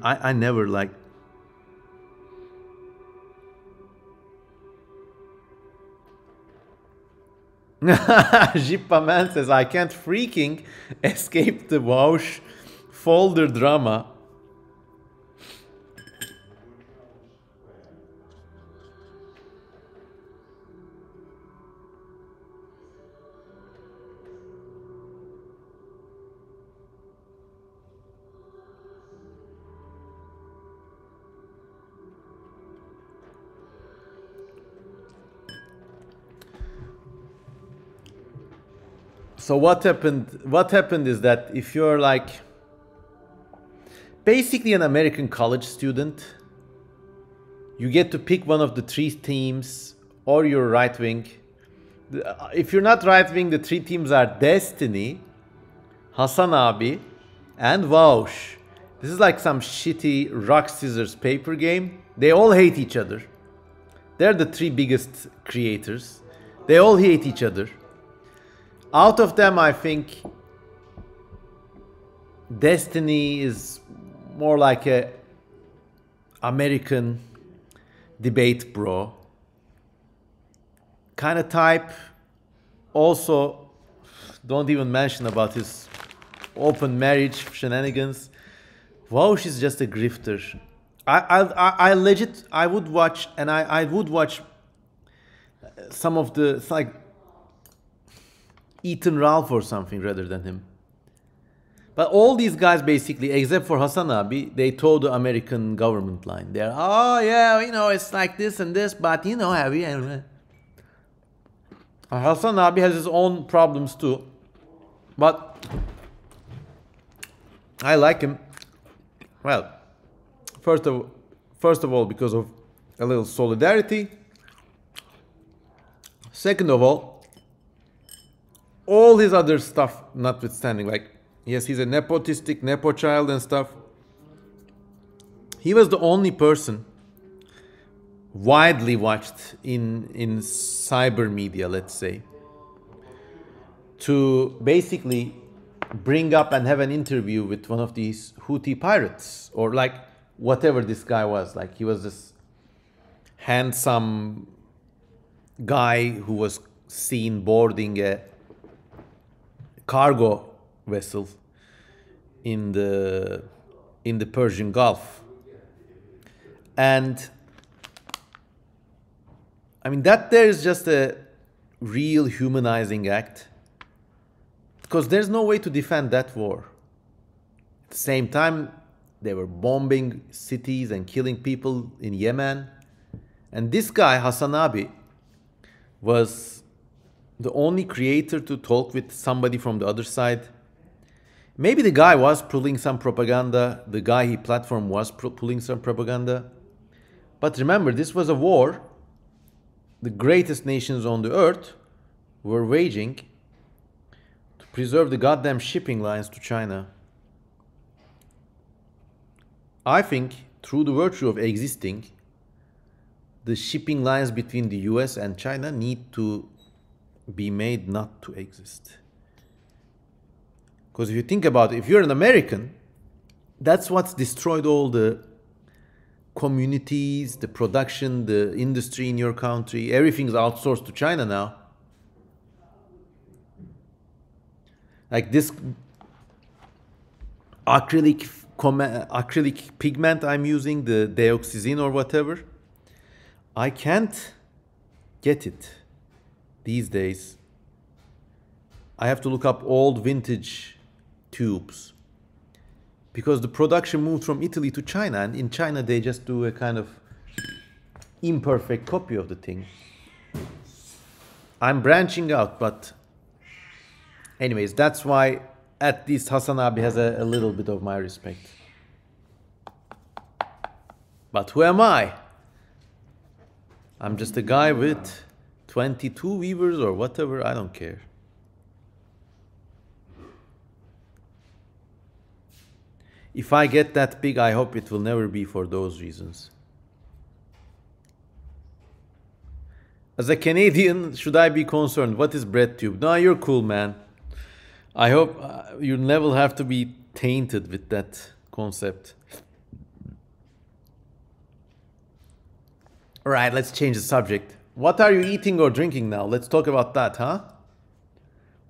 I never like... Jippa Man says, I can't freaking escape the Wowsh folder drama. So what happened is that if you're like basically an American college student, You get to pick one of the three teams, or you're right wing. If you're not right wing, the three teams are Destiny, Hasan Abi, and Vaush. This is like some shitty rock, scissors, paper game. They all hate each other. They're the three biggest creators. They all hate each other. Out of them, I think Destiny is more like a American debate bro kind of type. Also, don't even mention about his open marriage shenanigans. Vaush is just a grifter. I legit, I would watch, and I would watch some of the, it's like Ethan Ralph or something rather than him. But all these guys basically, except for Hasan Abi, they toe the American government line. They're, oh yeah, you know, it's like this and this, but you know, have you? Hasan Abi has his own problems too. But I like him. Well, first of all, because of a little solidarity. Second of all his other stuff notwithstanding, like, yes, he's a nepotistic nepo child and stuff. He was the only person widely watched in cyber media, let's say, to basically bring up and have an interview with one of these Houthi pirates, or like whatever this guy was. Like, he was this handsome guy who was seen boarding a cargo vessel in the Persian Gulf. And I mean, that there is just a real humanizing act, because there's no way to defend that war. At the same time, they were bombing cities and killing people in Yemen. And this guy, Hasan Abi, was the only creator to talk with somebody from the other side. Maybe the guy was pulling some propaganda. The guy he platformed was pulling some propaganda. But remember, this was a war the greatest nations on the earth were waging to preserve the goddamn shipping lines to China. I think, through the virtue of existing, the shipping lines between the US and China need to be made not to exist. Because if you think about it, if you're an American, that's what's destroyed all the communities, the production, the industry in your country. Everything's outsourced to China now. Like this acrylic pigment I'm using, the dioxazine or whatever, I can't get it these days. I have to look up old vintage tubes, because the production moved from Italy to China, and in China they just do a kind of imperfect copy of the thing. I'm branching out, but anyways, that's why at least Hasan Abi has a little bit of my respect. But who am I? I'm just a guy with 22 viewers or whatever, I don't care. If I get that big, I hope it will never be for those reasons. As a Canadian, should I be concerned? What is BreadTube? No, you're cool, man. I hope you'll never have to be tainted with that concept. All right, let's change the subject. What are you eating or drinking now? Let's talk about that, huh?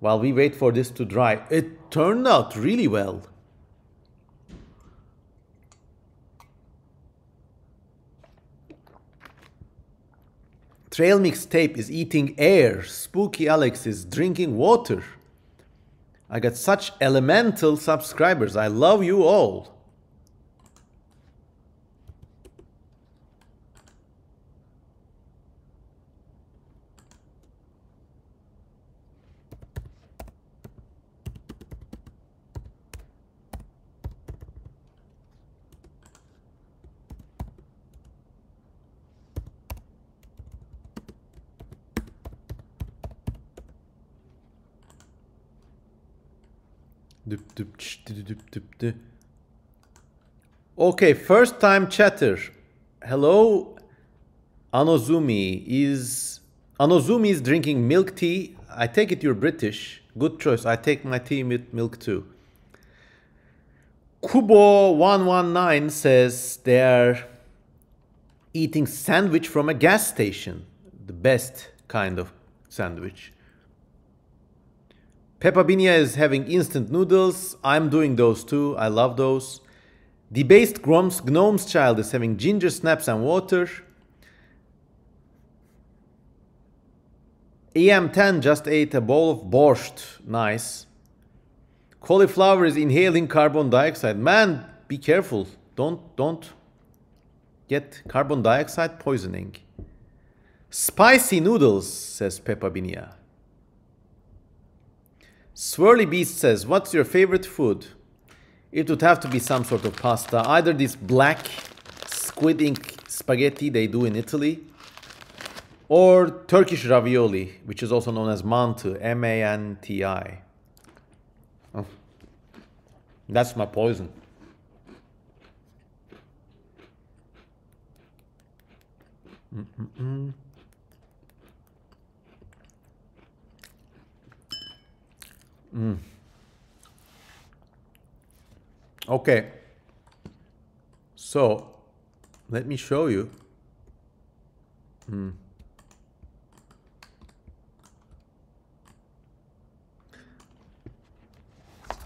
While we wait for this to dry. It turned out really well. Trail Mixtape is eating air. Spooky Alex is drinking water. I got such elemental subscribers. I love you all. Okay, first time chatter. Hello, Anozumi is drinking milk tea. I take it you're British. Good choice. I take my tea with milk too. Kubo119 says they're eating sandwich from a gas station. The best kind of sandwich. Peppa Binia is having instant noodles. I'm doing those too. I love those. Debased Gnome's Child is having ginger snaps and water. EM10 just ate a bowl of borscht. Nice. Cauliflower is inhaling carbon dioxide. Man, be careful. Don't get carbon dioxide poisoning. Spicy noodles, says Peppa Binia. Swirly Beast says, what's your favorite food? It would have to be some sort of pasta. Either this black squid ink spaghetti they do in Italy, or Turkish ravioli, which is also known as manti, M-A-N-T-I. Oh. That's my poison. Okay, so let me show you.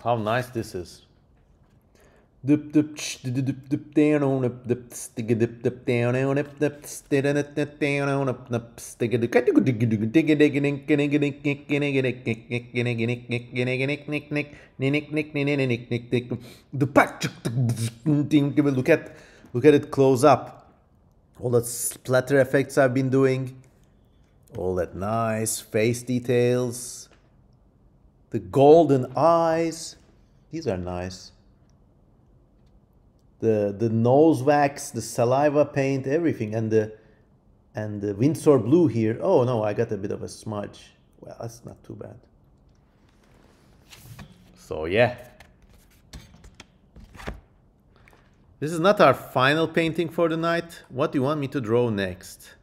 How nice this is. Look at it close up. All that splatter effects I've been doing. All that nice face details. The golden eyes. These are nice. The nose wax, the saliva paint, everything, and the Windsor blue here. Oh no, I got a bit of a smudge. Well, that's not too bad. So yeah. This is not our final painting for the night. What do you want me to draw next?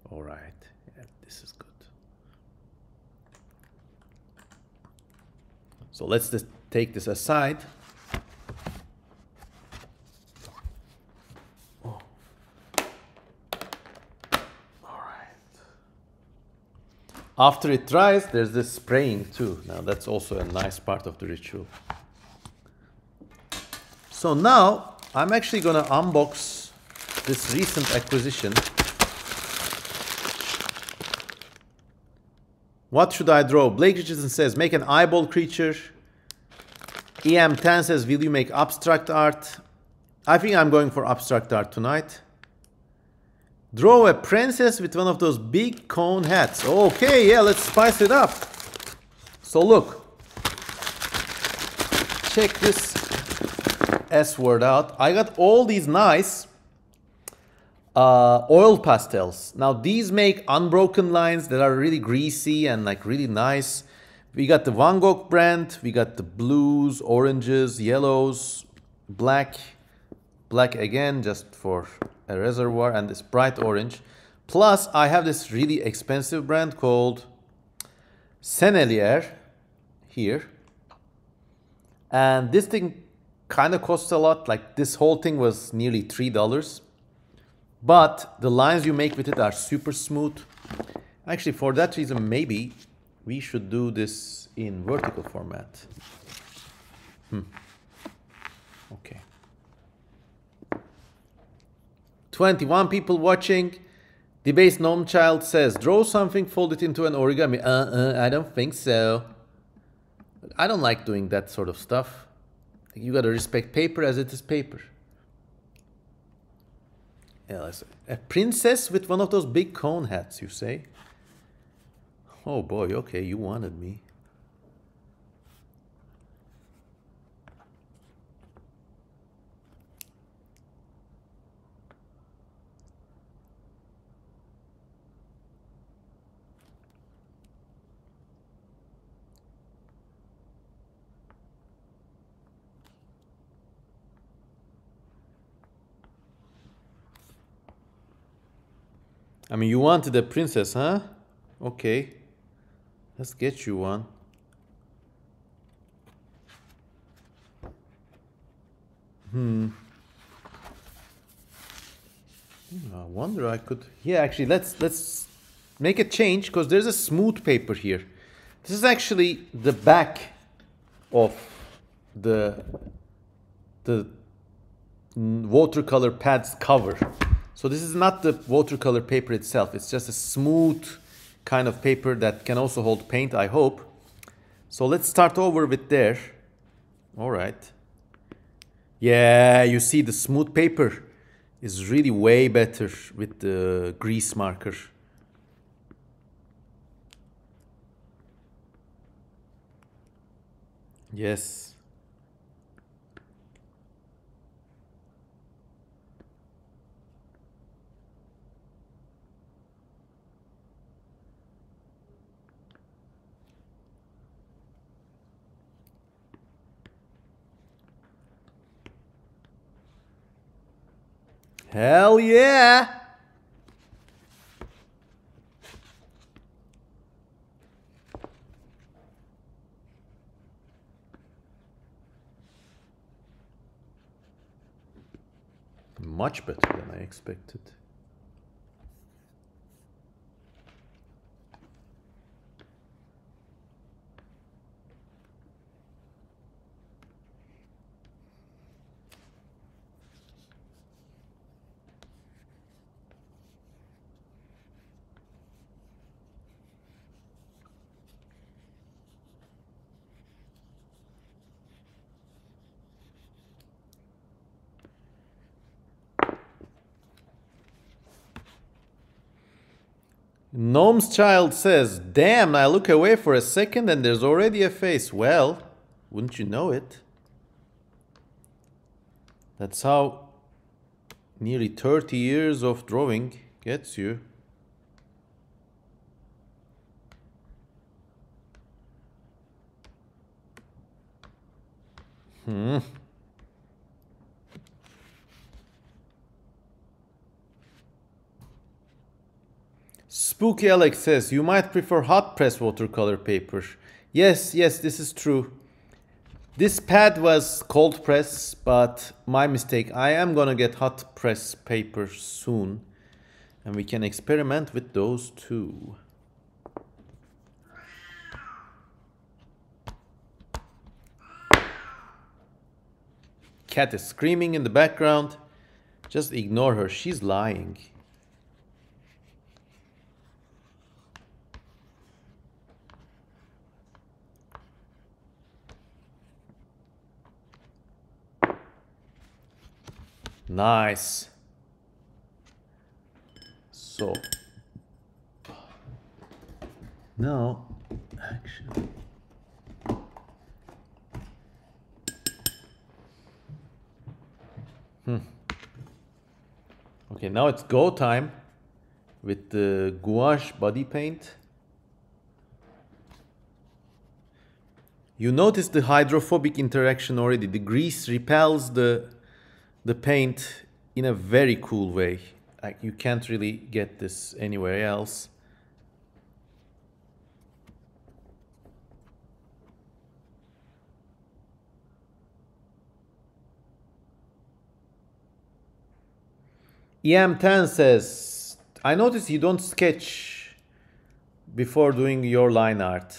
All right. Yeah, this is good. So let's just take this aside. Oh. All right. After it dries, there's this spraying too. Now that's also a nice part of the ritual. So now I'm actually gonna unbox this recent acquisition. What should I draw? Blake Richardson says, make an eyeball creature. EM10 says, will you make abstract art? I think I'm going for abstract art tonight. Draw a princess with one of those big cone hats. Okay, yeah, let's spice it up. So look. Check this S word out. I got all these nice oil pastels. Now these make unbroken lines that are really greasy and like really nice. We got the Van Gogh brand. We got the blues, oranges, yellows, black again just for a reservoir, and this bright orange. Plus I have this really expensive brand called Sennelier here. And this thing kind of costs a lot. Like this whole thing was nearly $3. But the lines you make with it are super smooth. Actually, for that reason, maybe we should do this in vertical format. Okay. 21 people watching. Debased Gnome Child says, draw something, fold it into an origami. I don't think so. I don't like doing that sort of stuff. You gotta respect paper as it is paper. Yeah, a princess with one of those big cone hats, you say? Oh boy, okay, you wanted me. I mean, you wanted a princess, huh? Okay. Let's get you one. I wonder I could. Yeah, actually, let's make a change because there's a smooth paper here. This is actually the back of the watercolor pad's cover. So this is not the watercolor paper itself. It's just a smooth kind of paper that can also hold paint, I hope. So let's start over with there. All right. Yeah, you see the smooth paper is really way better with the grease marker. Yes. Hell yeah! Much better than I expected. Gnome's Child says, damn, I look away for a second and there's already a face. Well, wouldn't you know it? That's how nearly 30 years of drawing gets you. Spooky Alex says, you might prefer hot press watercolor paper. Yes, this is true. This pad was cold press, but my mistake. I am gonna get hot press paper soon, and we can experiment with those too. Cat is screaming in the background. Just ignore her, she's lying. Nice. So now, actually, okay, now it's go time with the gouache body paint. You notice the hydrophobic interaction already. The grease repels the paint in a very cool way. Like, you can't really get this anywhere else. EM10 says, I notice you don't sketch before doing your line art.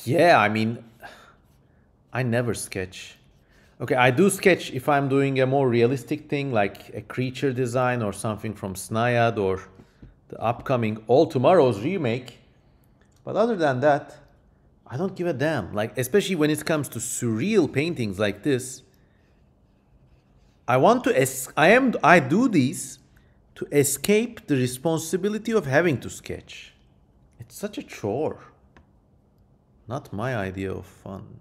Yeah, I mean, I never sketch. Okay, I do sketch if I'm doing a more realistic thing, like a creature design or something from Snayad or the upcoming All Tomorrow's remake. But other than that, I don't give a damn. Like, especially when it comes to surreal paintings like this, I do these to escape the responsibility of having to sketch. It's such a chore. Not my idea of fun.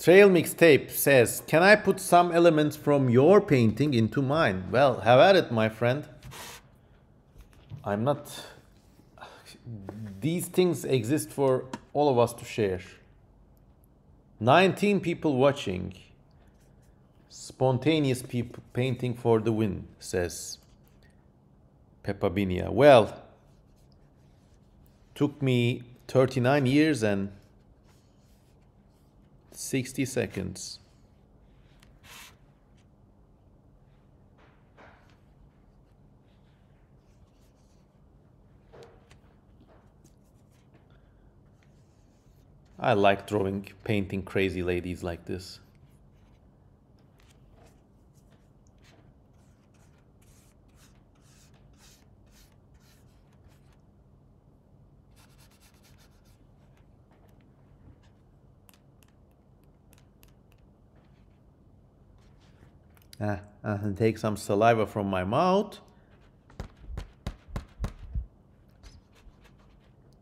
Trail Mixtape says, can I put some elements from your painting into mine? Well, have at it, my friend. I'm not... These things exist for all of us to share. 19 people watching. Spontaneous people painting for the win, says Peppa Binia. Well, took me 39 years and 60 seconds. I like drawing, painting crazy ladies like this. And take some saliva from my mouth.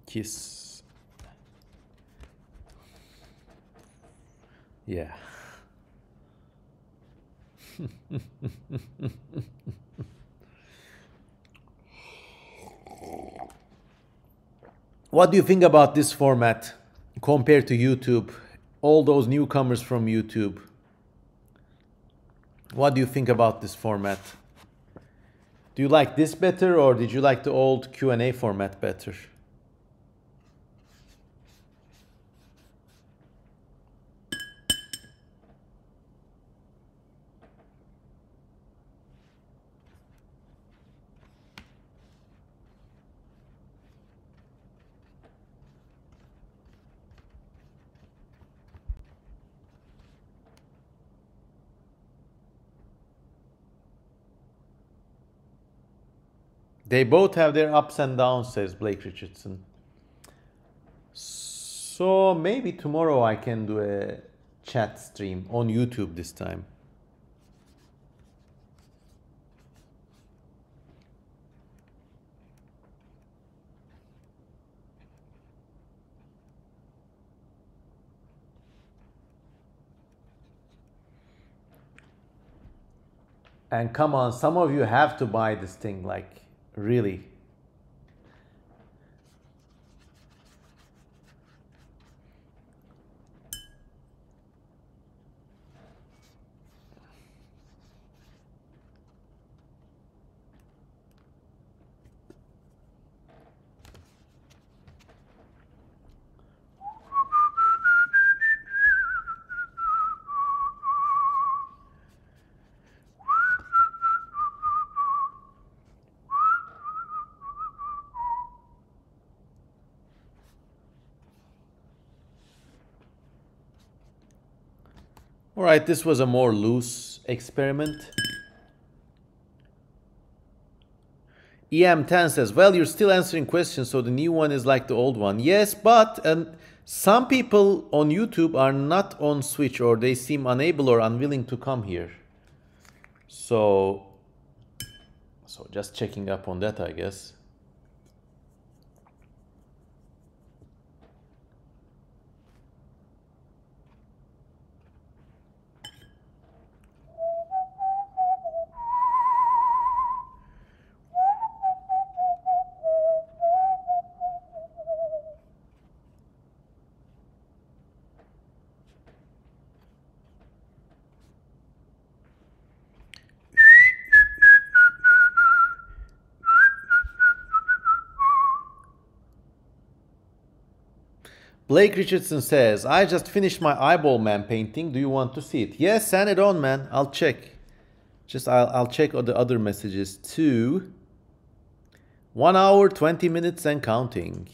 Kiss. Yeah. What do you think about this format compared to YouTube? All those newcomers from YouTube. What do you think about this format? Do you like this better, or did you like the old Q&A format better? They both have their ups and downs, says Blake Richardson. So maybe tomorrow I can do a chat stream on YouTube this time. And come on, some of you have to buy this thing, like, really. All right, this was a more loose experiment. EM10 says, well, you're still answering questions, so the new one is like the old one. Yes, but some people on YouTube are not on Switch, or they seem unable or unwilling to come here. So just checking up on that, I guess. Blake Richardson says, I just finished my eyeball man painting. Do you want to see it? Yes, send it on, man. I'll check. I'll check all the other messages too. 1 hour, 20 minutes and counting.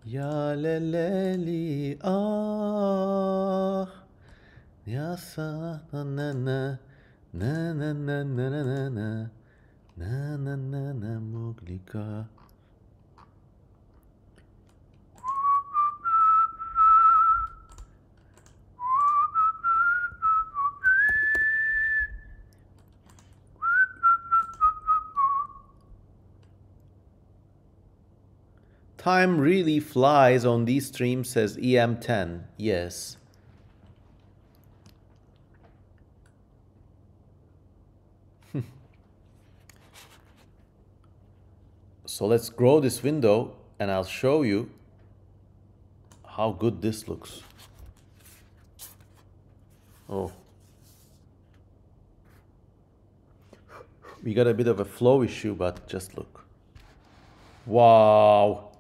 Ya leleli ah, ya sa na na na na na na na na na na na na na muglika. Time really flies on these streams, says EM10. Yes. So let's grow this window and I'll show you how good this looks. Oh. We got a bit of a flow issue, but just look. Wow.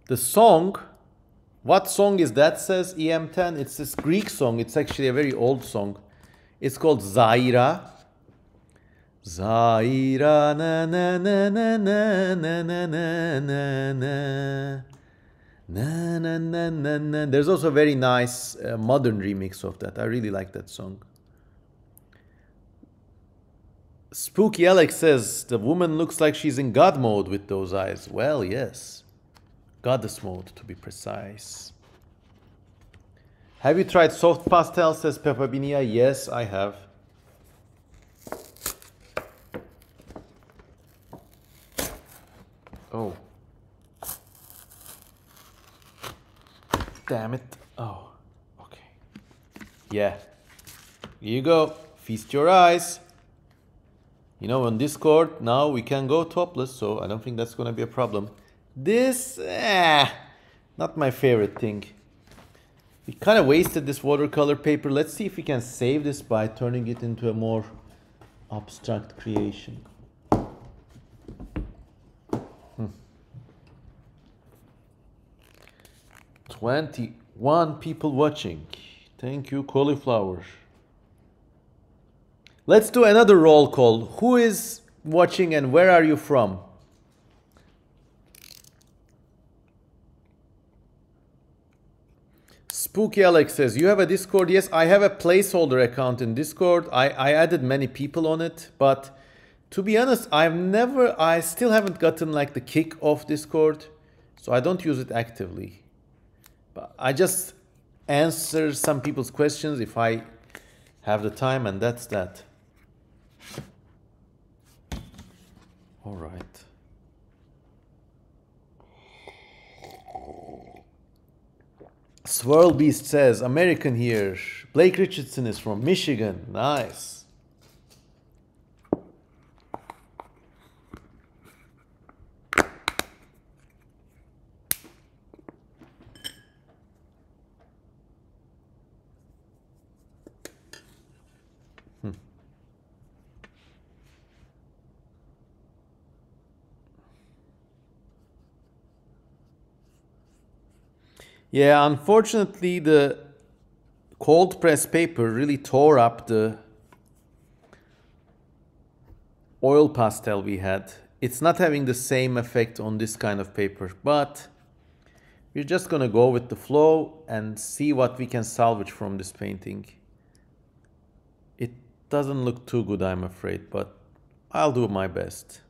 The song, what song is that, says EM10? It's this Greek song. It's actually a very old song. It's called Zaira. Zaira na na na na na na na na na na na na na na. There's also a very nice modern remix of that. I really like that song. Spooky Alex says the woman looks like she's in God mode with those eyes. Well, yes. Goddess mode, to be precise. Have you tried soft pastel, says Peppa Binia? Yes, I have. Oh. Damn it. Oh, okay. Yeah. Here you go. Feast your eyes. You know, on Discord, now we can go topless, so I don't think that's going to be a problem. This, not my favorite thing. We kind of wasted this watercolor paper. Let's see if we can save this by turning it into a more abstract creation. 21 people watching. Thank you, cauliflower. Let's do another roll call. Who is watching and where are you from? Spooky Alex says, you have a Discord? Yes, I have a placeholder account in Discord. I added many people on it, but to be honest, I still haven't gotten like the kick of Discord, so I don't use it actively. But I just answer some people's questions if I have the time, and that's that. All right. Swirl Beast says, American here. Blake Richardson is from Michigan. Nice. Yeah, unfortunately, the cold press paper really tore up the oil pastel we had. It's not having the same effect on this kind of paper, but we're just gonna go with the flow and see what we can salvage from this painting. It doesn't look too good, I'm afraid, but I'll do my best.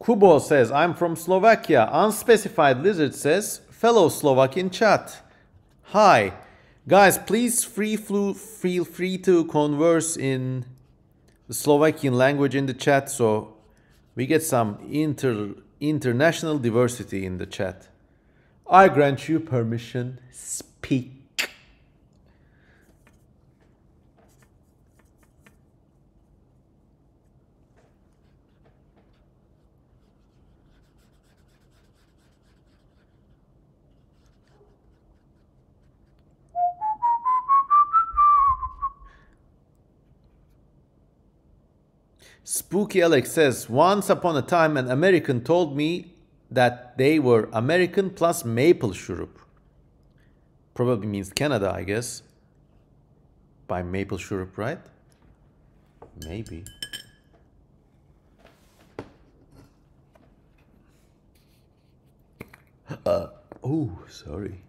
Kubo says, I'm from Slovakia. Unspecified Lizard says, fellow Slovak in chat. Hi. Guys, please feel free to converse in the Slovakian language in the chat so we get some international diversity in the chat. I grant you permission. Speak. Spooky Alex says, once upon a time an American told me that they were American plus maple syrup. Probably means Canada, I guess. By maple syrup, right? Maybe. Oh, sorry.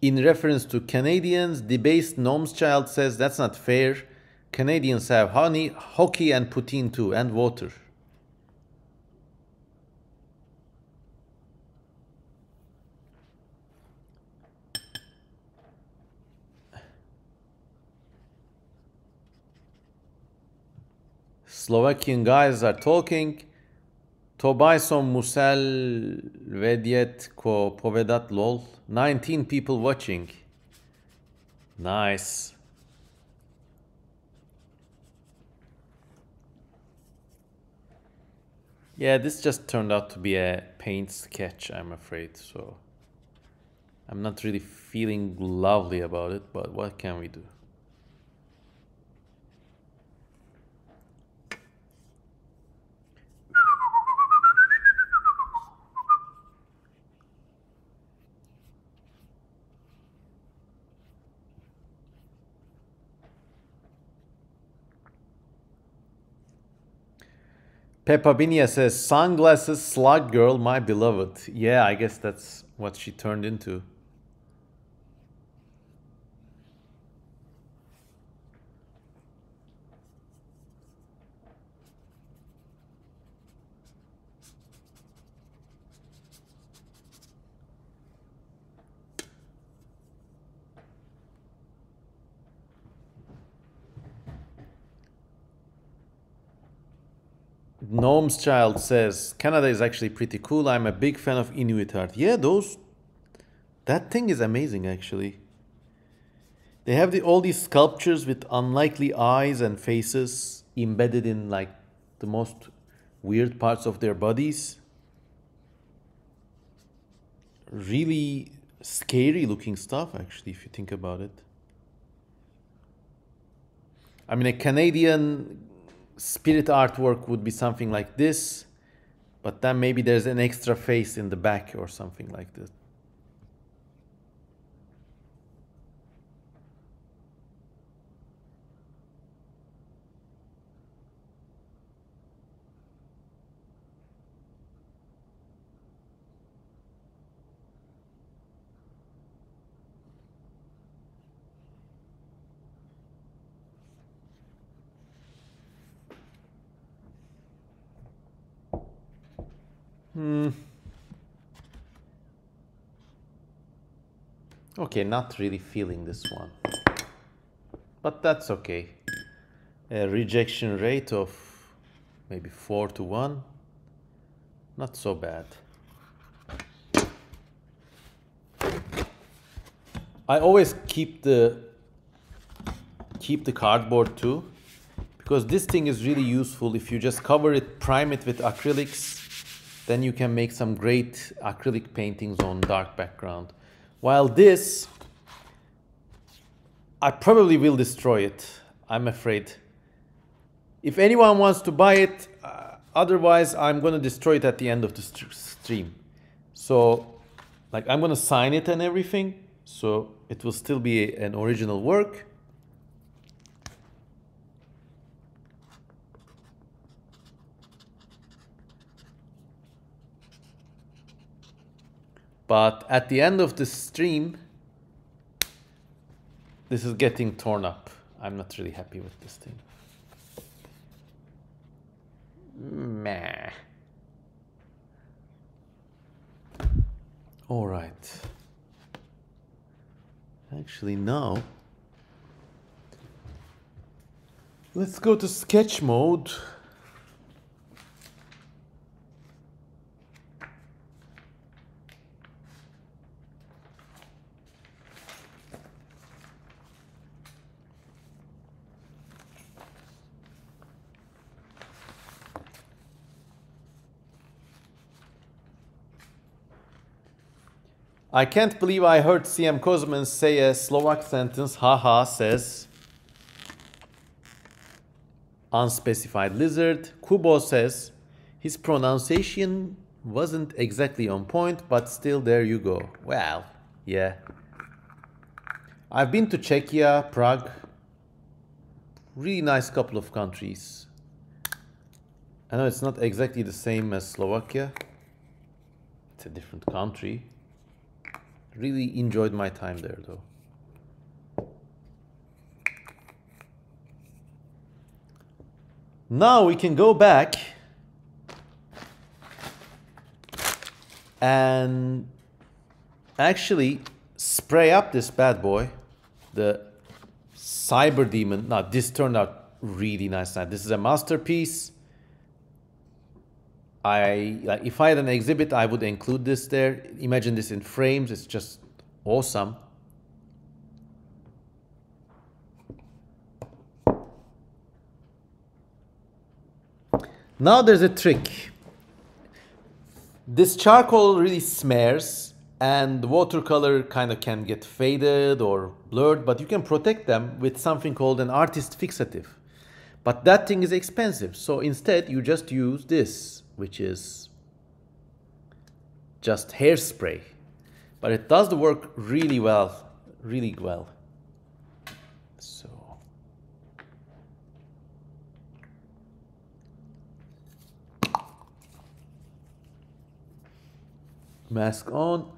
In reference to Canadians, debased Gnome's Child says that's not fair. Canadians have honey, hockey, and poutine too, and water. Slovakian guys are talking. To by som musel vedjet ko povedat lol. 19 people watching. Nice. Yeah, this just turned out to be a paint sketch, I'm afraid, so I'm not really feeling lovely about it, but what can we do? Peppa Binia says, sunglasses, slug girl, my beloved. Yeah, I guess that's what she turned into. Gnome's Child says, Canada is actually pretty cool. I'm a big fan of Inuit art. Yeah, that thing is amazing actually. They have all these sculptures with unlikely eyes and faces embedded in like the most weird parts of their bodies. Really scary looking stuff actually, if you think about it. I mean, a Canadian spirit artwork would be something like this, but then maybe there's an extra face in the back or something like this. Okay, not really feeling this one, but that's okay. A rejection rate of maybe 4-1, not so bad. I always keep the cardboard too, because this thing is really useful. If you just cover it, prime it with acrylics, then you can make some great acrylic paintings on dark background. While this, I probably will destroy it, I'm afraid. If anyone wants to buy it, otherwise I'm going to destroy it at the end of the stream. So, like, I'm going to sign it and everything, so it will still be an original work. But at the end of the stream, this is getting torn up. I'm not really happy with this thing. Meh. All right. Actually, no. Let's go to sketch mode. I can't believe I heard CM Kozman say a Slovak sentence. Haha, says unspecified lizard. Kubo says his pronunciation wasn't exactly on point, but still there you go. Well, yeah. I've been to Czechia, Prague. Really nice couple of countries. I know it's not exactly the same as Slovakia. It's a different country. Really enjoyed my time there though. Now we can go back and actually spray up this bad boy, the Cyber Demon. Now this turned out really nice. This is a masterpiece. If I had an exhibit, I would include this there. Imagine this in frames. It's just awesome. Now there's a trick. This charcoal really smears and the watercolor kind of can get faded or blurred, but you can protect them with something called an artist fixative. But that thing is expensive. So instead you just use this, which is just hairspray. But it does the work really well, really well. So mask on.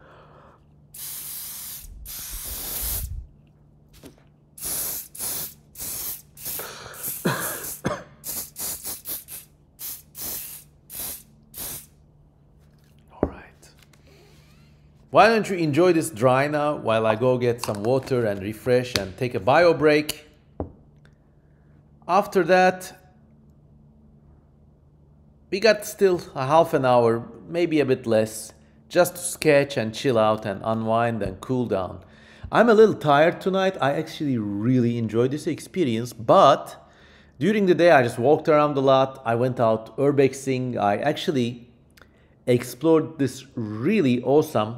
All right. Why don't you enjoy this dry now while I go get some water and refresh and take a bio break. After that, we got still a half an hour, maybe a bit less, just to sketch and chill out and unwind and cool down. I'm a little tired tonight. I actually really enjoyed this experience, but during the day I just walked around a lot. I went out urbexing. I actually explored this really awesome,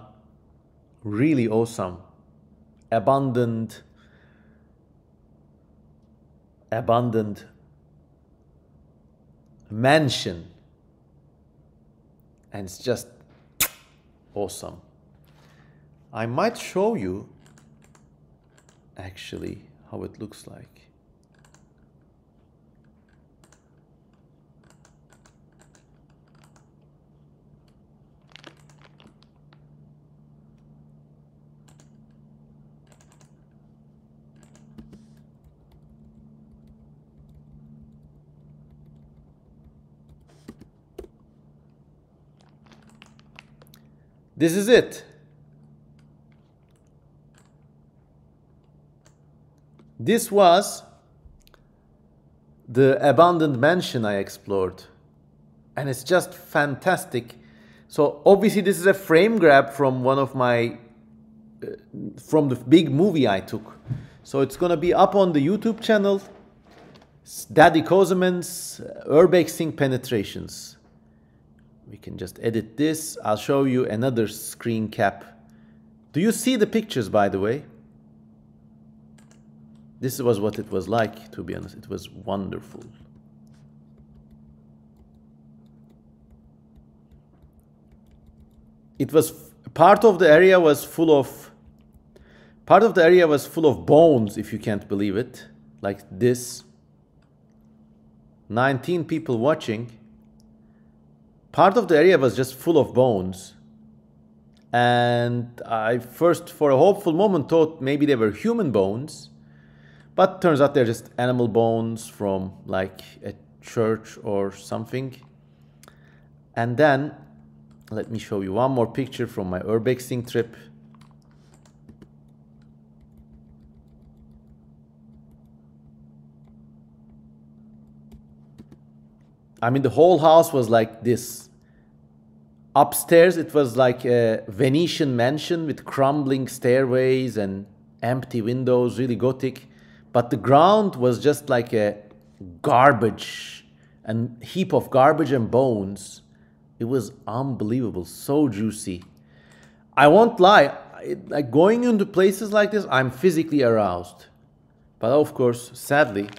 abundant mansion. And it's just awesome. I might show you actually how it looks like. This is it. This was the abandoned mansion I explored. And it's just fantastic. So obviously this is a frame grab from one of my, from the big movie I took. So it's gonna be up on the YouTube channel. Daddy Kozeman's Urbexing Penetrations. We can just edit this. I'll show you another screen cap. Do you see the pictures, by the way? This was what it was like, to be honest. It was wonderful. It was, part of the area was full of bones, if you can't believe it. Like this. 19 people watching. Part of the area was just full of bones. And I first, for a hopeful moment, thought maybe they were human bones. But turns out they're just animal bones from like a church or something. And then, let me show you one more picture from my urbexing trip. I mean, the whole house was like this. Upstairs, it was like a Venetian mansion with crumbling stairways and empty windows, really gothic. But the ground was just like a garbage, and heap of garbage and bones. It was unbelievable, so juicy. I won't lie, like going into places like this, I'm physically aroused. But of course, sadly,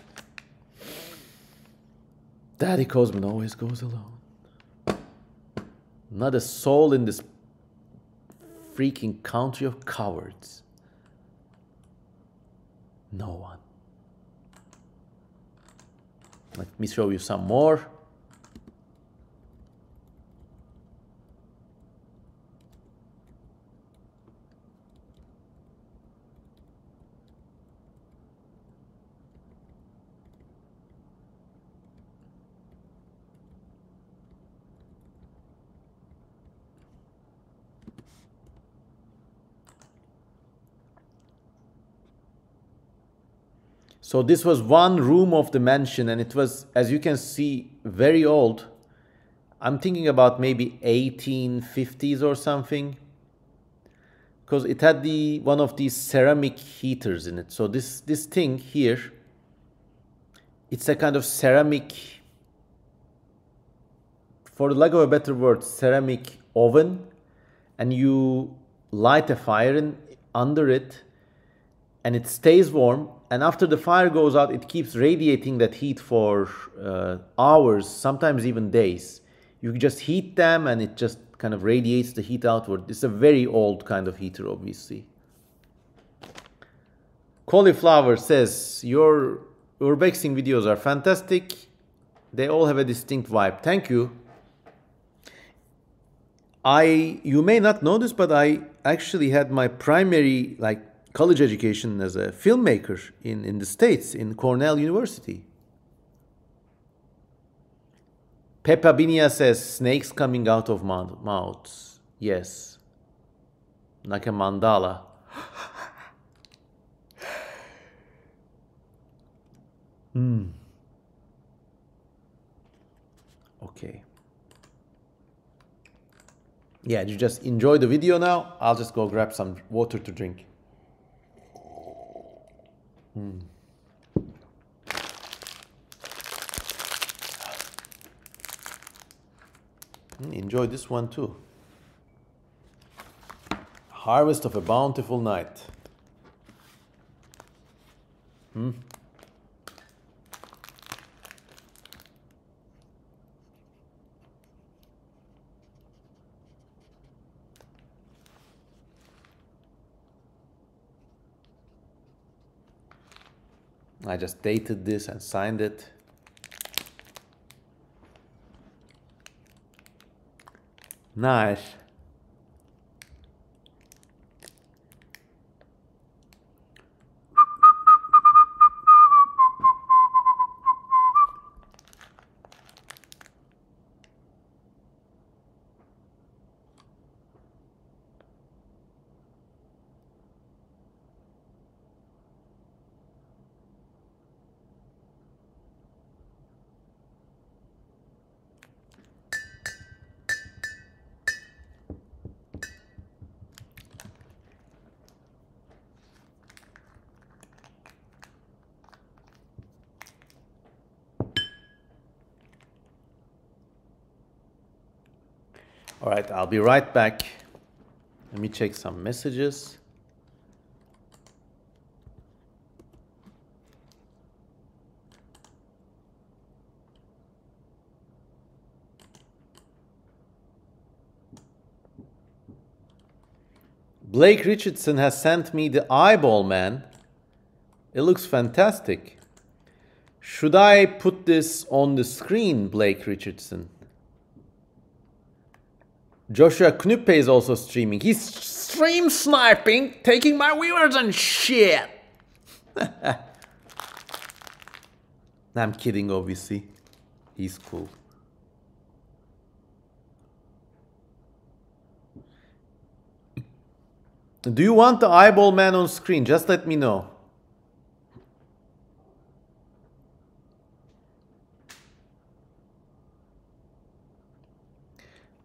Daddy Kozeman always goes alone. Not a soul in this freaking country of cowards. No one. Let me show you some more. So this was one room of the mansion, and it was, as you can see, very old. I'm thinking about maybe 1850s or something, because it had one of these ceramic heaters in it. So this thing here, it's a kind of ceramic, for the lack of a better word, ceramic oven, and you light a fire under it, and it stays warm, and after the fire goes out, it keeps radiating that heat for hours, sometimes even days. You just heat them and it just kind of radiates the heat outward. It's a very old kind of heater, obviously. Cauliflower says, your urbexing videos are fantastic. They all have a distinct vibe. Thank you. You may not know this, but I actually had my primary college education as a filmmaker in the States, in Cornell University. Peppa Binia says, snakes coming out of mouths. Yes. Like a mandala. Okay. Yeah, you just enjoy the video now. I'll just go grab some water to drink. Enjoy this one too. Harvest of a bountiful night. I just dated this and signed it. Nice. All right, I'll be right back. Let me check some messages. Blake Richardson has sent me the eyeball man. It looks fantastic. Should I put this on the screen, Blake Richardson? Joshua Knuppe is also streaming. He's stream sniping, taking my viewers and shit. I'm kidding, obviously. He's cool. Do you want the eyeball man on screen? Just let me know.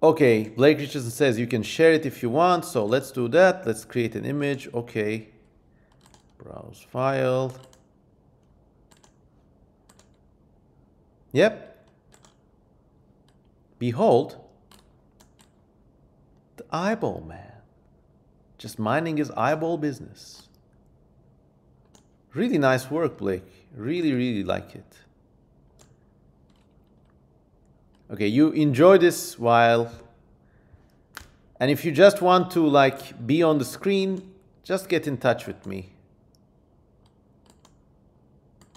Okay, Blake Richardson says you can share it if you want, so let's do that. Let's create an image. Okay. Browse file. Yep. Behold, the eyeball man. Just minding his eyeball business. Really nice work, Blake. Really, really like it. Okay, you enjoy this while... And if you just want to be on the screen, just get in touch with me.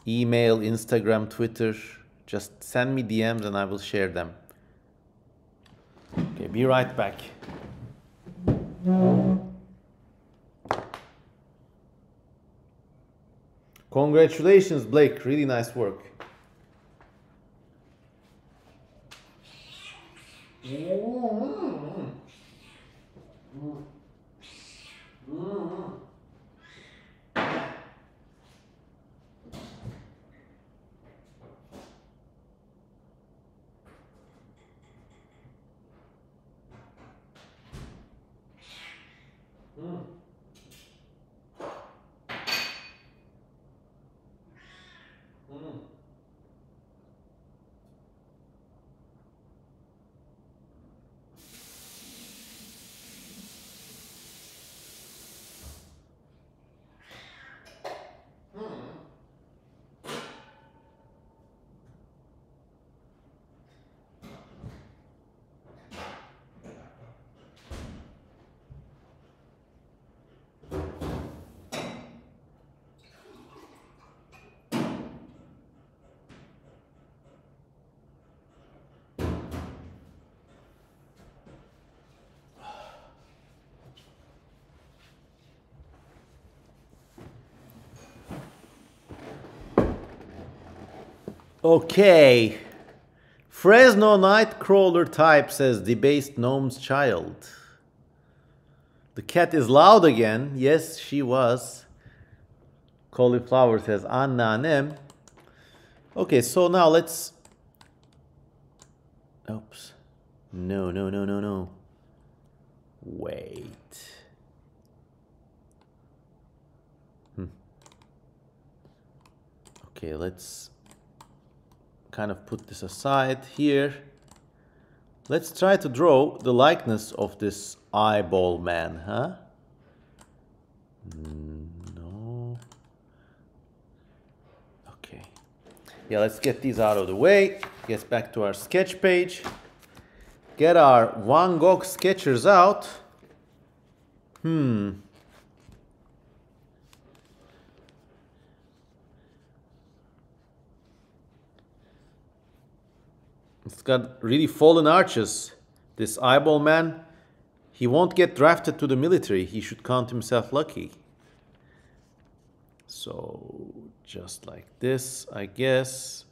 Email, Instagram, Twitter. Just send me DMs and I will share them. Okay, be right back. Congratulations, Blake. Really nice work. Okay. Fresno Nightcrawler type says debased gnome's child. The cat is loud again. Yes, she was. Cauliflower says anneannem. Okay, so now let's... Oops. No, no, no, no, no. Wait. Okay, let's kind of put this aside here. Let's try to draw the likeness of this eyeball man, huh? No. Okay. Yeah, let's get these out of the way. Get back to our sketch page. Get our Van Gogh sketchers out. It's got really fallen arches. This eyeball man, he won't get drafted to the military. He should count himself lucky. So, just like this, I guess.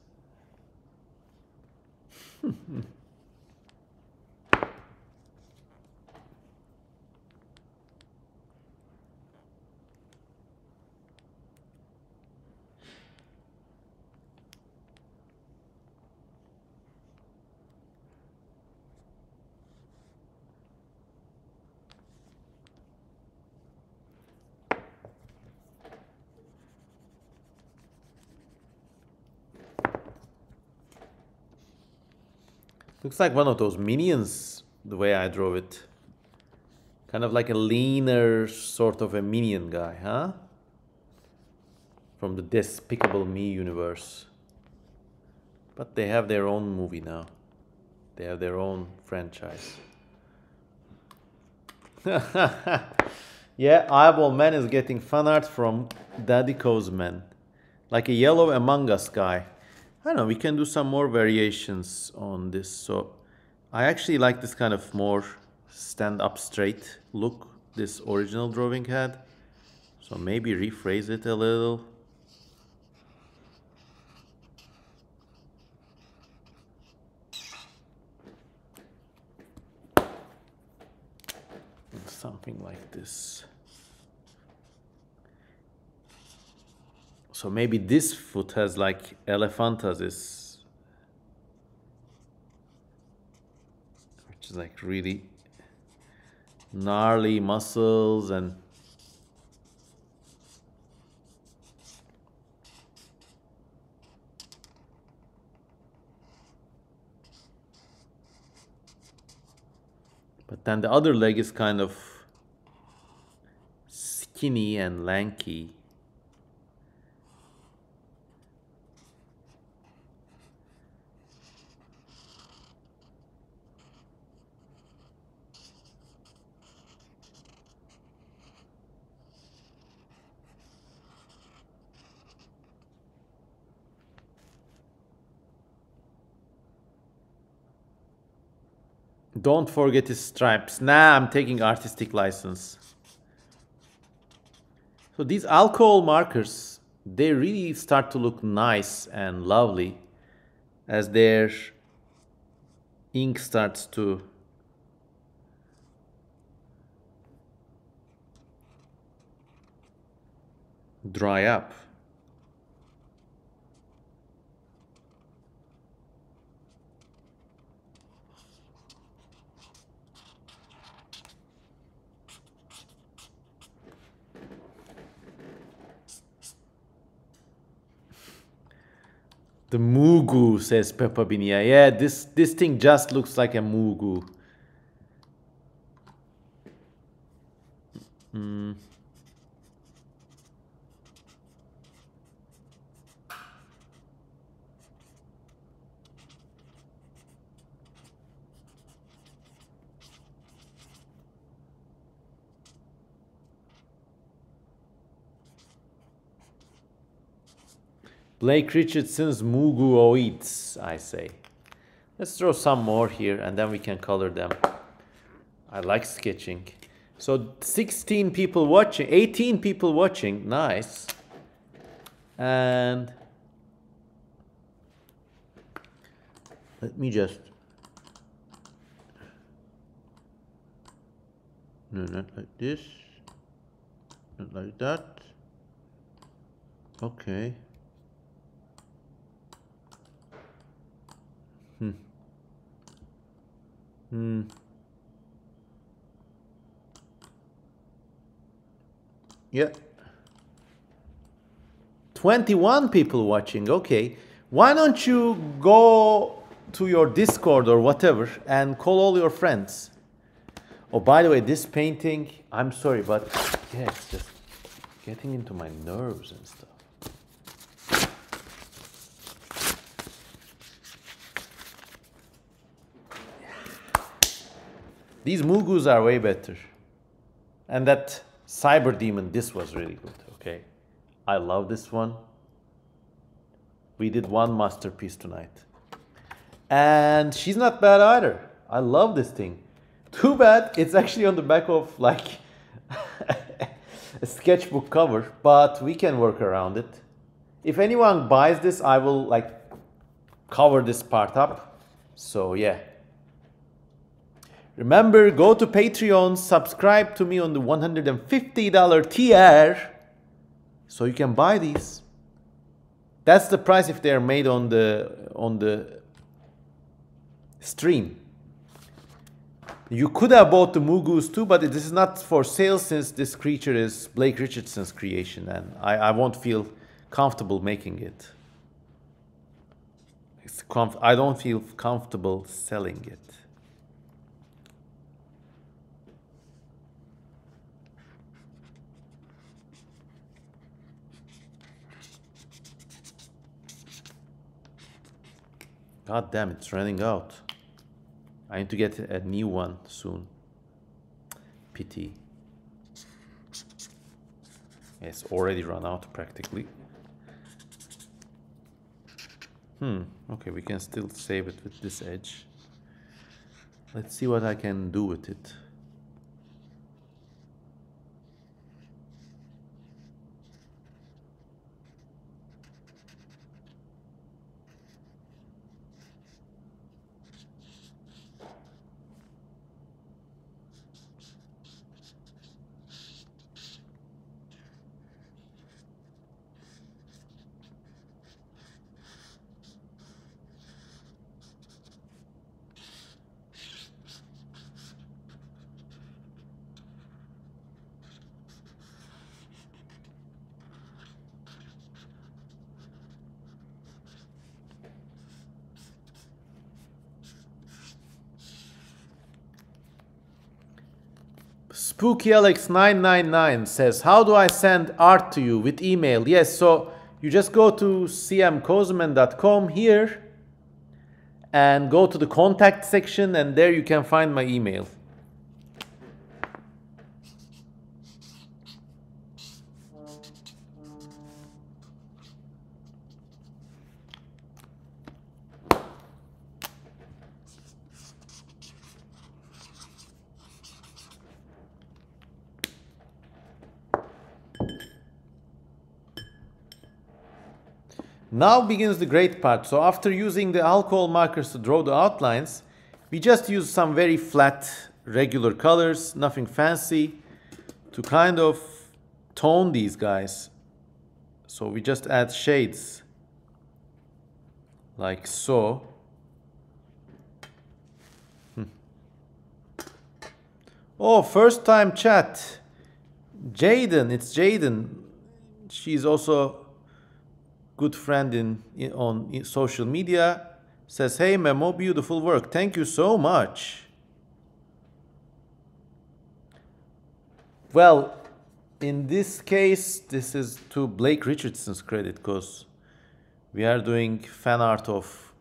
Looks like one of those minions, the way I drew it. Kind of like a leaner sort of a minion guy, huh? From the Despicable Me universe. But they have their own movie now. They have their own franchise. Yeah, Eyeball Man is getting fan art from Daddy Cozman. Like a yellow Among Us guy. I don't know, we can do some more variations on this. So I actually like this kind of more stand up straight look this original drawing had. So maybe rephrase it a little. Something like this. So maybe this foot has like elephantasis, which is like really gnarly muscles and but then the other leg is kind of skinny and lanky. Don't forget his stripes. Nah, I'm taking artistic license. So these alcohol markers, they really start to look nice and lovely as their ink starts to dry up. The Mugu, says Peppa Binia. Yeah, this thing just looks like a Mugu. Blake Richardson's Muguoids, I say. Let's throw some more here and then we can color them. I like sketching. So 16 people watching, 18 people watching, nice. And Let me just... No, not like this. Not like that. Okay. Yeah. 21 people watching. Okay. Why don't you go to your Discord or whatever and call all your friends? Oh, by the way, this painting, I'm sorry, but yeah, it's just getting into my nerves and stuff. These Mugus are way better. And that Cyber Demon, this was really good, okay? I love this one. We did one masterpiece tonight. And she's not bad either. I love this thing. Too bad it's actually on the back of like a sketchbook cover, but we can work around it. If anyone buys this, I will like cover this part up. So yeah. Remember, go to Patreon, subscribe to me on the $150 tier so you can buy these. That's the price if they are made on the stream. You could have bought the Mugus too, but this is not for sale since this creature is Blake Richardson's creation and I won't feel comfortable making it. I don't feel comfortable selling it. God damn, it's running out. I need to get a new one soon. Pity. It's already run out practically. Okay, we can still save it with this edge. Let's see what I can do with it. SpookyAlex999 says, how do I send art to you with email? Yes, so you just go to cmkozeman.com here and go to the contact section and there you can find my email. Now begins the great part. So after using the alcohol markers to draw the outlines, we just use some very flat, regular colors, nothing fancy, to kind of tone these guys. So we just add shades, like so. Oh, first time chat. Jaden, it's Jaden. She's also good friend on social media. Says, hey Memo, beautiful work. Thank you so much. Well, in this case, this is to Blake Richardson's credit because we are doing fan art of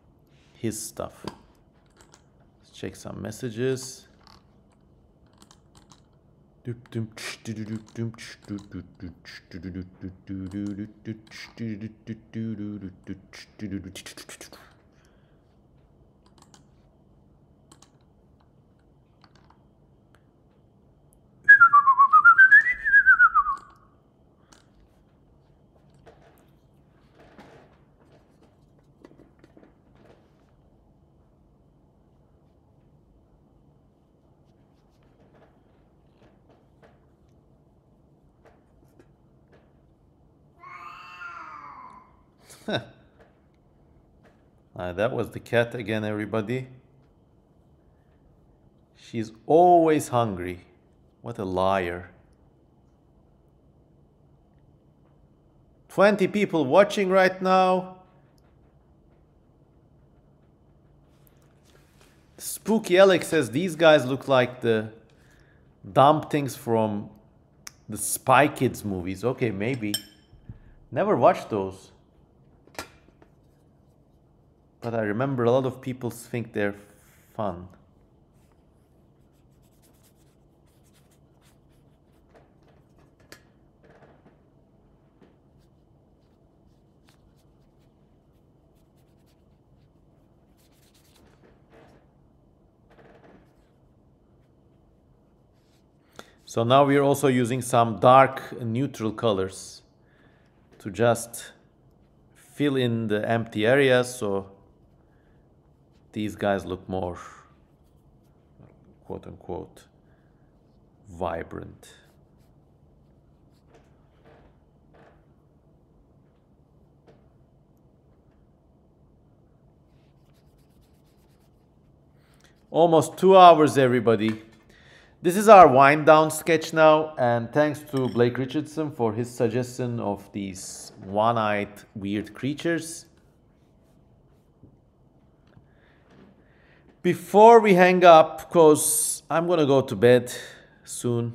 his stuff. Let's check some messages. That was the cat again, everybody. She's always hungry. What a liar. 20 people watching right now. Spooky Alex says these guys look like the dumb things from the Spy Kids movies. Okay, maybe. Never watched those. But I remember a lot of people think they're fun. So now we're also using some dark neutral colors to just fill in the empty areas, so these guys look more, quote unquote, vibrant. Almost 2 hours, everybody. This is our wind down sketch now, and thanks to Blake Richardson for his suggestion of these one-eyed weird creatures. Before we hang up, because I'm gonna go to bed soon,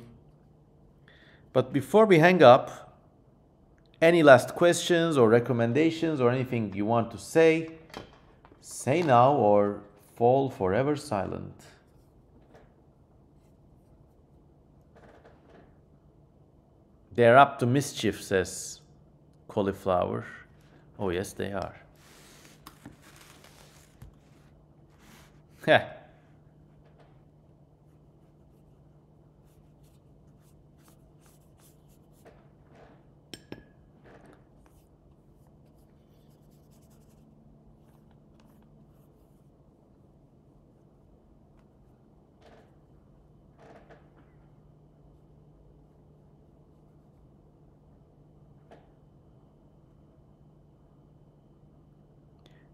but before we hang up, any last questions or recommendations or anything you want to say now or fall forever silent. They're up to mischief, says Cauliflower. Oh, yes, they are. Heh.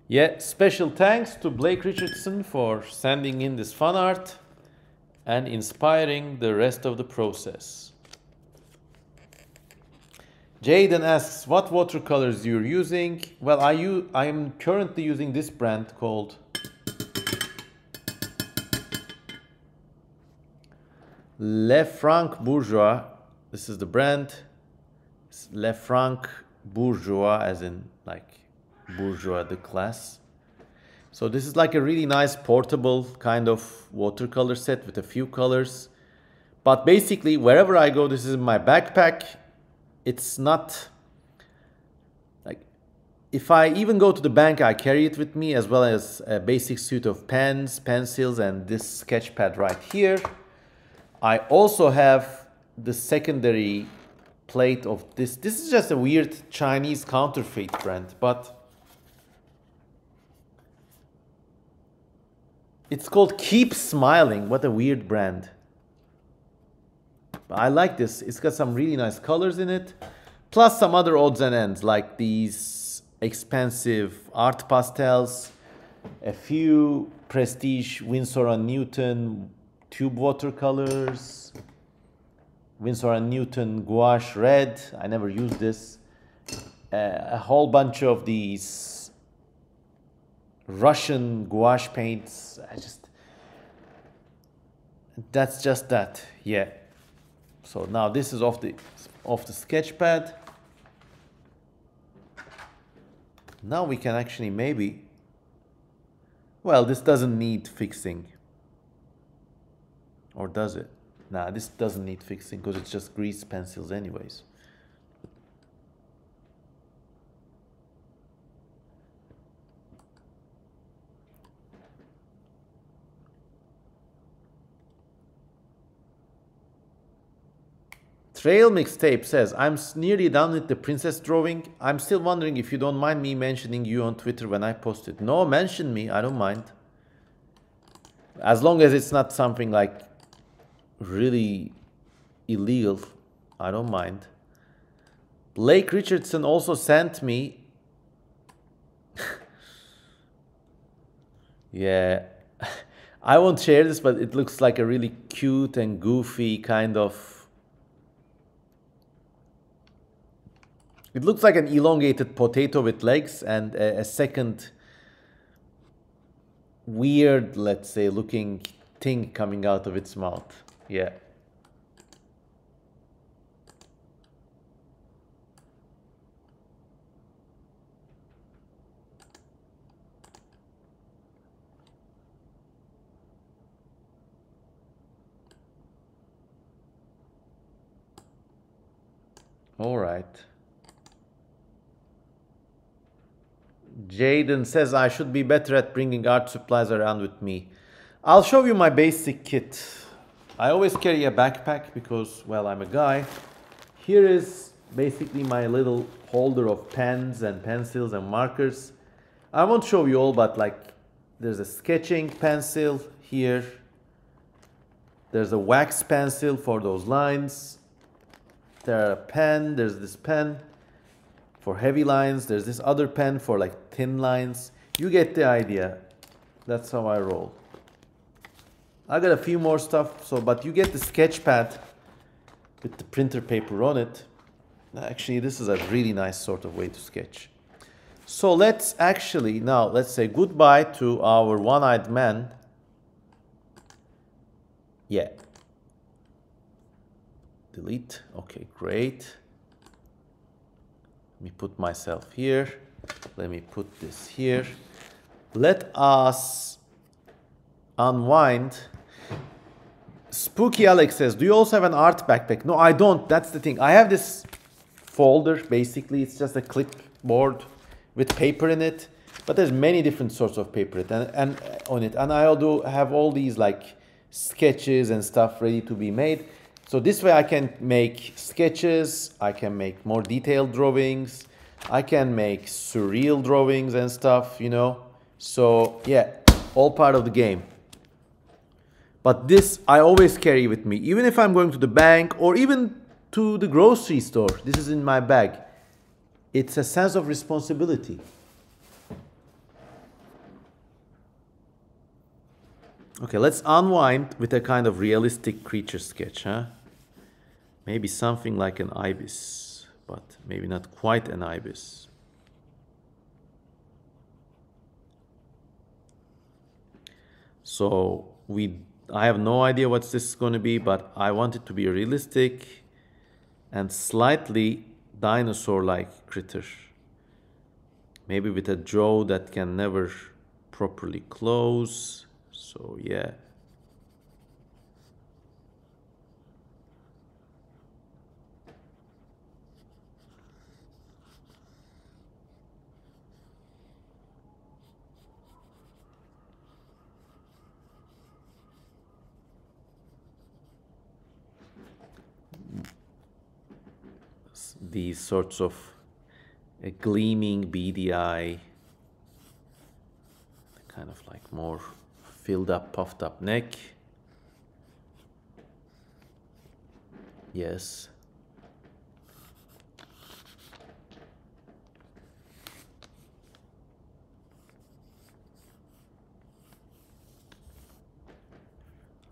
Yeah, special thanks to Blake Richardson for sending in this fan art and inspiring the rest of the process. Jaden asks what watercolors you're using. Well, I am currently using this brand called Le Franc Bourgeois. This is the brand. It's Le Franc Bourgeois, as in like bourgeois the class. So this is like a really nice portable kind of watercolor set with a few colors. But basically, wherever I go, this is in my backpack. It's not like, if I even go to the bank, I carry it with me, as well as a basic suit of pens, pencils, and this sketch pad right here. I also have the secondary plate of this. This is just a weird Chinese counterfeit brand, but it's called Keep Smiling. What a weird brand. But I like this. It's got some really nice colors in it, plus some other odds and ends like these expensive art pastels, a few prestige Winsor & Newton tube watercolors, Winsor & Newton gouache red. I never used this. A whole bunch of these Russian gouache paints. That's just that. Yeah. So now this is off the sketch pad. Now we can actually maybe, well, this doesn't need fixing. Or does it? Nah, this doesn't need fixing because it's just grease pencils anyways. Trail Mixtape says, I'm nearly done with the princess drawing. I'm still wondering if you don't mind me mentioning you on Twitter when I post it. No, mention me. I don't mind. As long as it's not something like really illegal, I don't mind. Blake Richardson also sent me Yeah. I won't share this, but it looks like a really cute and goofy kind of. It looks like an elongated potato with legs and a second weird, let's say, looking thing coming out of its mouth. Yeah. All right. Jaden says I should be better at bringing art supplies around with me. I'll show you my basic kit. I always carry a backpack because, well, I'm a guy. Here is basically my little holder of pens and pencils and markers. I won't show you all, but like there's a sketching pencil here. There's a wax pencil for those lines. There's a pen, there's this pen for heavy lines. There's this other pen for like thin lines. You get the idea. That's how I roll. I got a few more stuff, but you get the sketch pad with the printer paper on it. Actually, this is a really nice sort of way to sketch. So let's actually now, let's say goodbye to our one-eyed man. Yeah. Delete. Okay, great. Let me put myself here. Let me put this here. Let us unwind. Spooky Alex says, do you also have an art backpack? No, I don't. That's the thing. I have this folder, basically. It's just a clipboard with paper in it. But there's many different sorts of paper and on it. And I do have all these like sketches and stuff ready to be made. So this way I can make sketches. I can make more detailed drawings. I can make surreal drawings and stuff, you know. So yeah, all part of the game. But this I always carry with me, even if I'm going to the bank or even to the grocery store. This is in my bag. It's a sense of responsibility. Okay, let's unwind with a kind of realistic creature sketch, huh? Maybe something like an ibis, but maybe not quite an ibis. So I have no idea what this is going to be, but I want it to be a realistic and slightly dinosaur-like critter. Maybe with a jaw that can never properly close. So yeah. These sorts of a gleaming beady eye, kind of like more filled up, puffed up neck. Yes.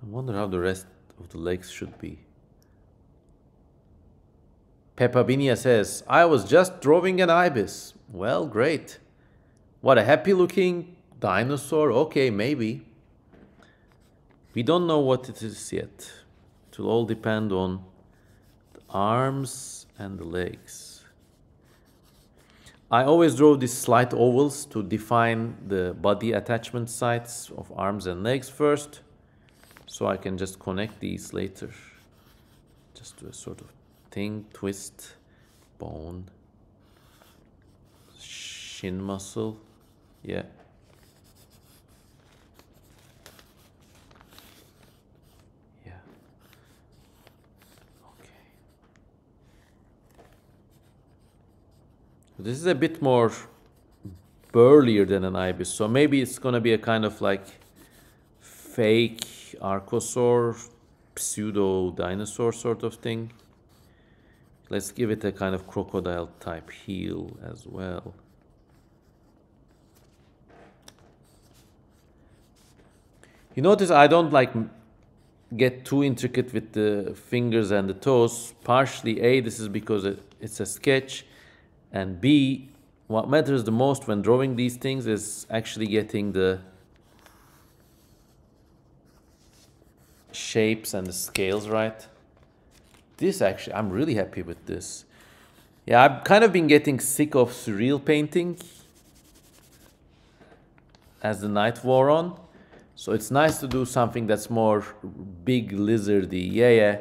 I wonder how the rest of the legs should be. Peppa Binia says, I was just drawing an ibis. Well, great. What a happy looking dinosaur. Okay, maybe. We don't know what it is yet. It will all depend on the arms and the legs. I always draw these slight ovals to define the body attachment sites of arms and legs first, so I can just connect these later. Just do a sort of thing, twist, bone, shin muscle, yeah. Yeah. Okay. This is a bit more burlier than an ibis, so maybe it's gonna be a kind of like fake archosaur, pseudo dinosaur sort of thing. Let's give it a kind of crocodile type heel as well. You notice I don't like get too intricate with the fingers and the toes. Partially A, this is because it's a sketch, and B, what matters the most when drawing these things is actually getting the shapes and the scales right. This actually, I'm really happy with this. Yeah, I've kind of been getting sick of surreal painting as the night wore on. So it's nice to do something that's more big lizardy. Yeah.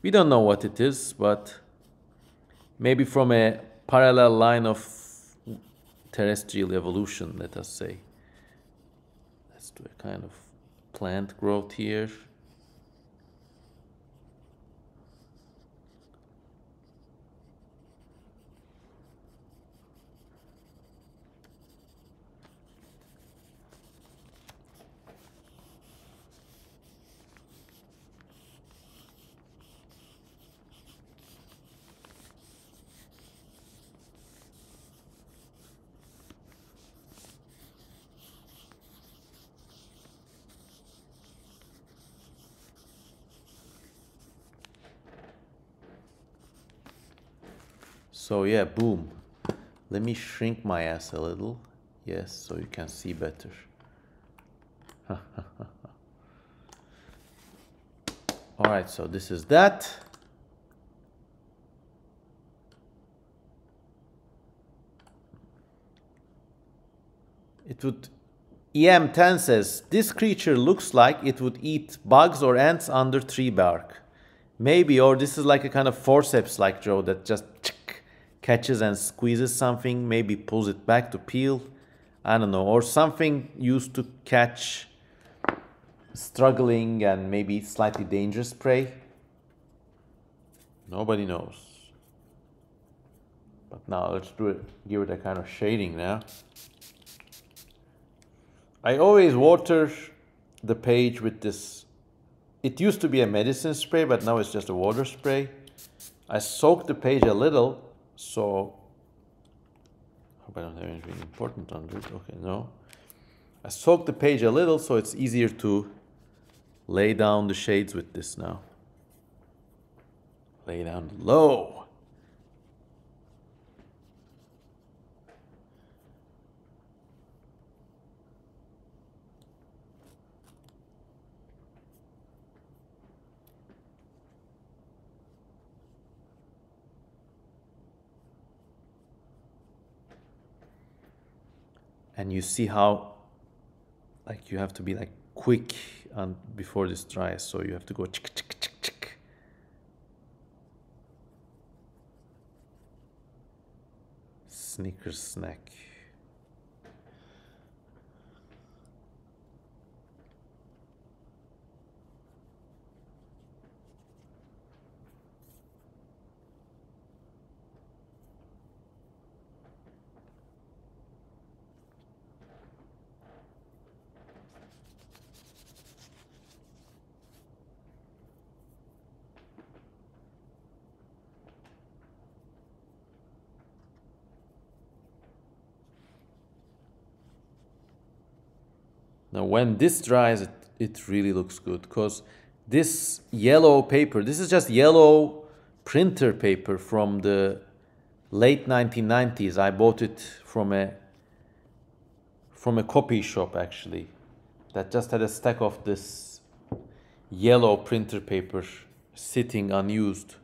We don't know what it is, but maybe from a parallel line of terrestrial evolution, let us say. Let's do a kind of plant growth here. So yeah, boom. Let me shrink my ass a little. Yes, so you can see better. All right, so this is that. It would, EM10 says, this creature looks like it would eat bugs or ants under tree bark. Maybe, or this is like a kind of forceps-like draw that just catches and squeezes something, maybe pulls it back to peel. I don't know, or something used to catch struggling and maybe slightly dangerous prey. Nobody knows. But now let's do it, give it a kind of shading now. I always water the page with this. It used to be a medicine spray, but now it's just a water spray. I soak the page a little, so hope I don't have anything important under it. Okay, no. I soak the page a little, so it's easier to lay down the shades with this now. Lay down low. And you see how, like, you have to be like quick on before this dries, so you have to go chick chick chick chick. Snickers snack. Now when this dries, it really looks good, because this yellow paper, this is just yellow printer paper from the late 1990s. I bought it from a copy shop actually, that just had a stack of this yellow printer paper sitting unused.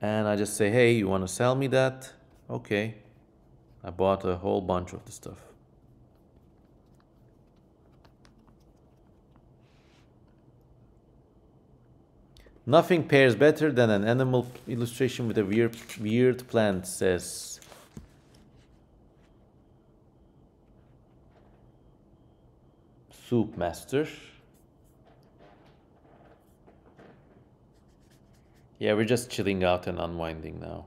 And I just say, hey, you want to sell me that? Okay. I bought a whole bunch of the stuff. Nothing pairs better than an animal illustration with a weird plant, says Soup Master. Yeah, we're just chilling out and unwinding now.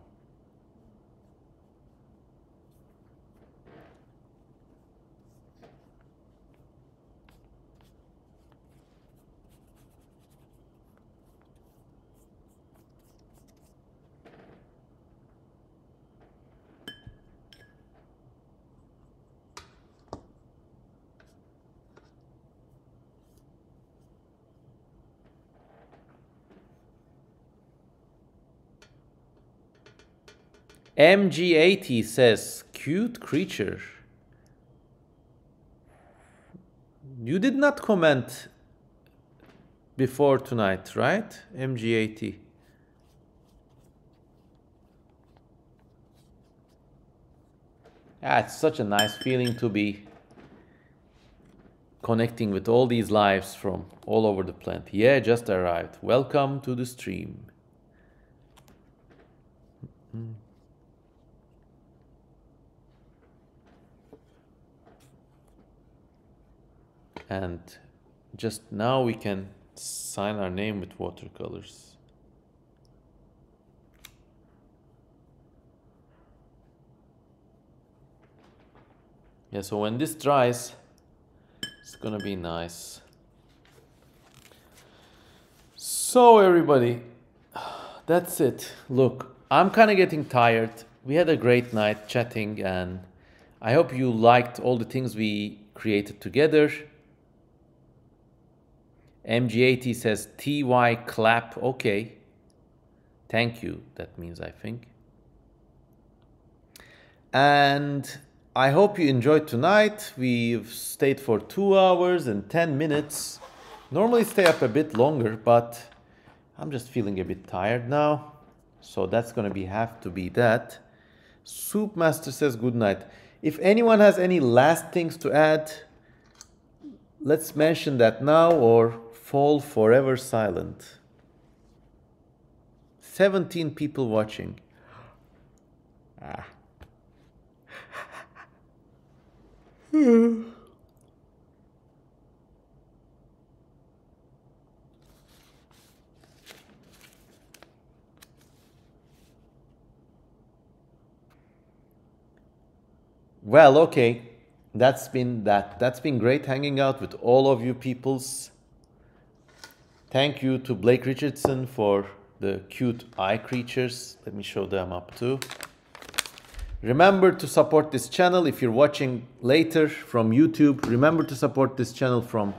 MG80 says, cute creature. You did not comment before tonight, right? MG80. Yeah, it's such a nice feeling to be connecting with all these lives from all over the planet. Yeah, just arrived. Welcome to the stream. And just now we can sign our name with watercolors. Yeah, so when this dries, it's gonna be nice. So everybody, that's it. Look, I'm kind of getting tired. We had a great night chatting, and I hope you liked all the things we created together. MG80 says TY clap. Okay. Thank you. That means, I think. And I hope you enjoyed tonight. We've stayed for 2 hours and 10 minutes. Normally stay up a bit longer, but I'm just feeling a bit tired now. So that's going to have to be that. Soup Master says good night. If anyone has any last things to add, let's mention that now or fall forever silent. 17 people watching. Well, okay. That's been great hanging out with all of you peoples. Thank you to Blake Richardson for the cute eye creatures. Let me show them up too. Remember to support this channel if you're watching later from YouTube. Remember to support this channel from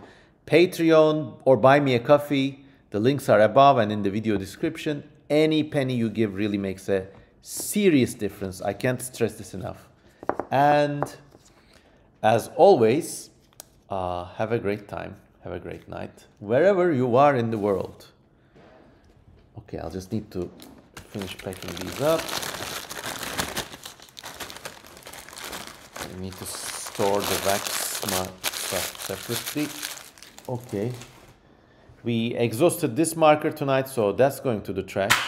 Patreon or buy me a coffee. The links are above and in the video description. Any penny you give really makes a serious difference. I can't stress this enough. And as always, have a great time. Have a great night, wherever you are in the world. Okay, I'll just need to finish packing these up. I need to store the wax stuff separately. Okay. We exhausted this marker tonight, so that's going to the trash.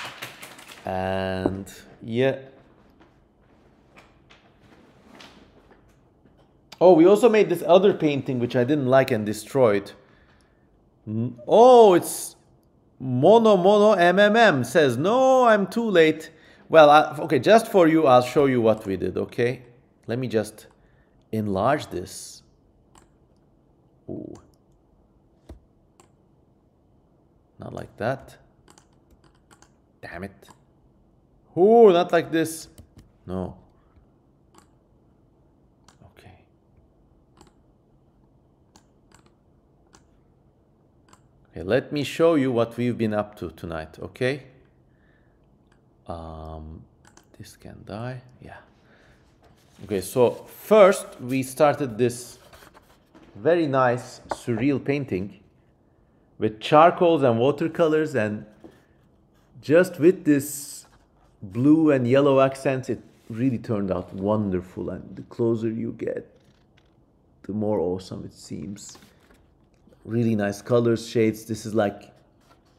And yeah. Oh, we also made this other painting, which I didn't like and destroyed. Oh, it's Mono MMM says, no, I'm too late. Well, okay, just for you, I'll show you what we did, okay? Let me just enlarge this. Ooh. Not like that. Damn it. Ooh, not like this. No. Okay, let me show you what we've been up to tonight, okay? This can die, yeah. Okay, so first we started this very nice surreal painting with charcoals and watercolors, and just with this blue and yellow accents, it really turned out wonderful. And the closer you get, the more awesome it seems. Really nice colors, shades. This is like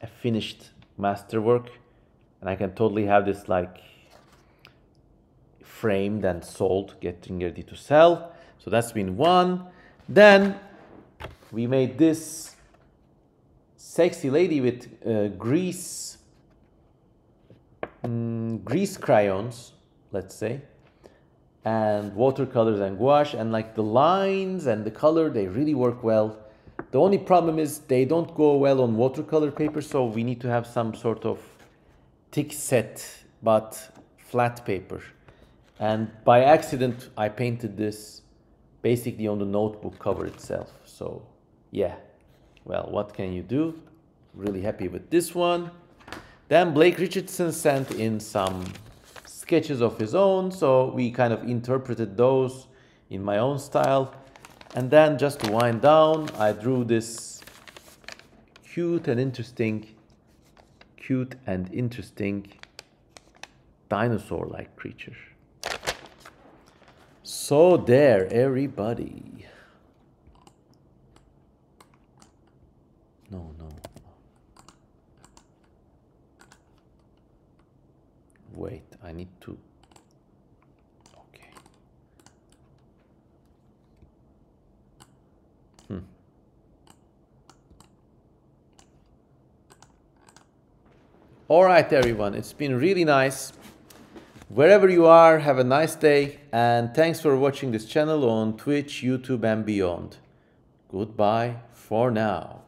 a finished masterwork, and I can totally have this like framed and sold, getting ready to sell. So that's been one. Then we made this sexy lady with grease crayons, let's say, and watercolors and gouache, and like the lines and the color, they really work well. The only problem is they don't go well on watercolor paper, so we need to have some sort of thick set but flat paper. And by accident, I painted this basically on the notebook cover itself. So yeah, well, what can you do? Really happy with this one. Then Blake Richardson sent in some sketches of his own, so we kind of interpreted those in my own style. And then just to wind down, I drew this cute and interesting dinosaur-like creature. So there, everybody. No. Wait, I need to. Okay. All right, everyone. It's been really nice. Wherever you are, have a nice day. And thanks for watching this channel on Twitch, YouTube, and beyond. Goodbye for now.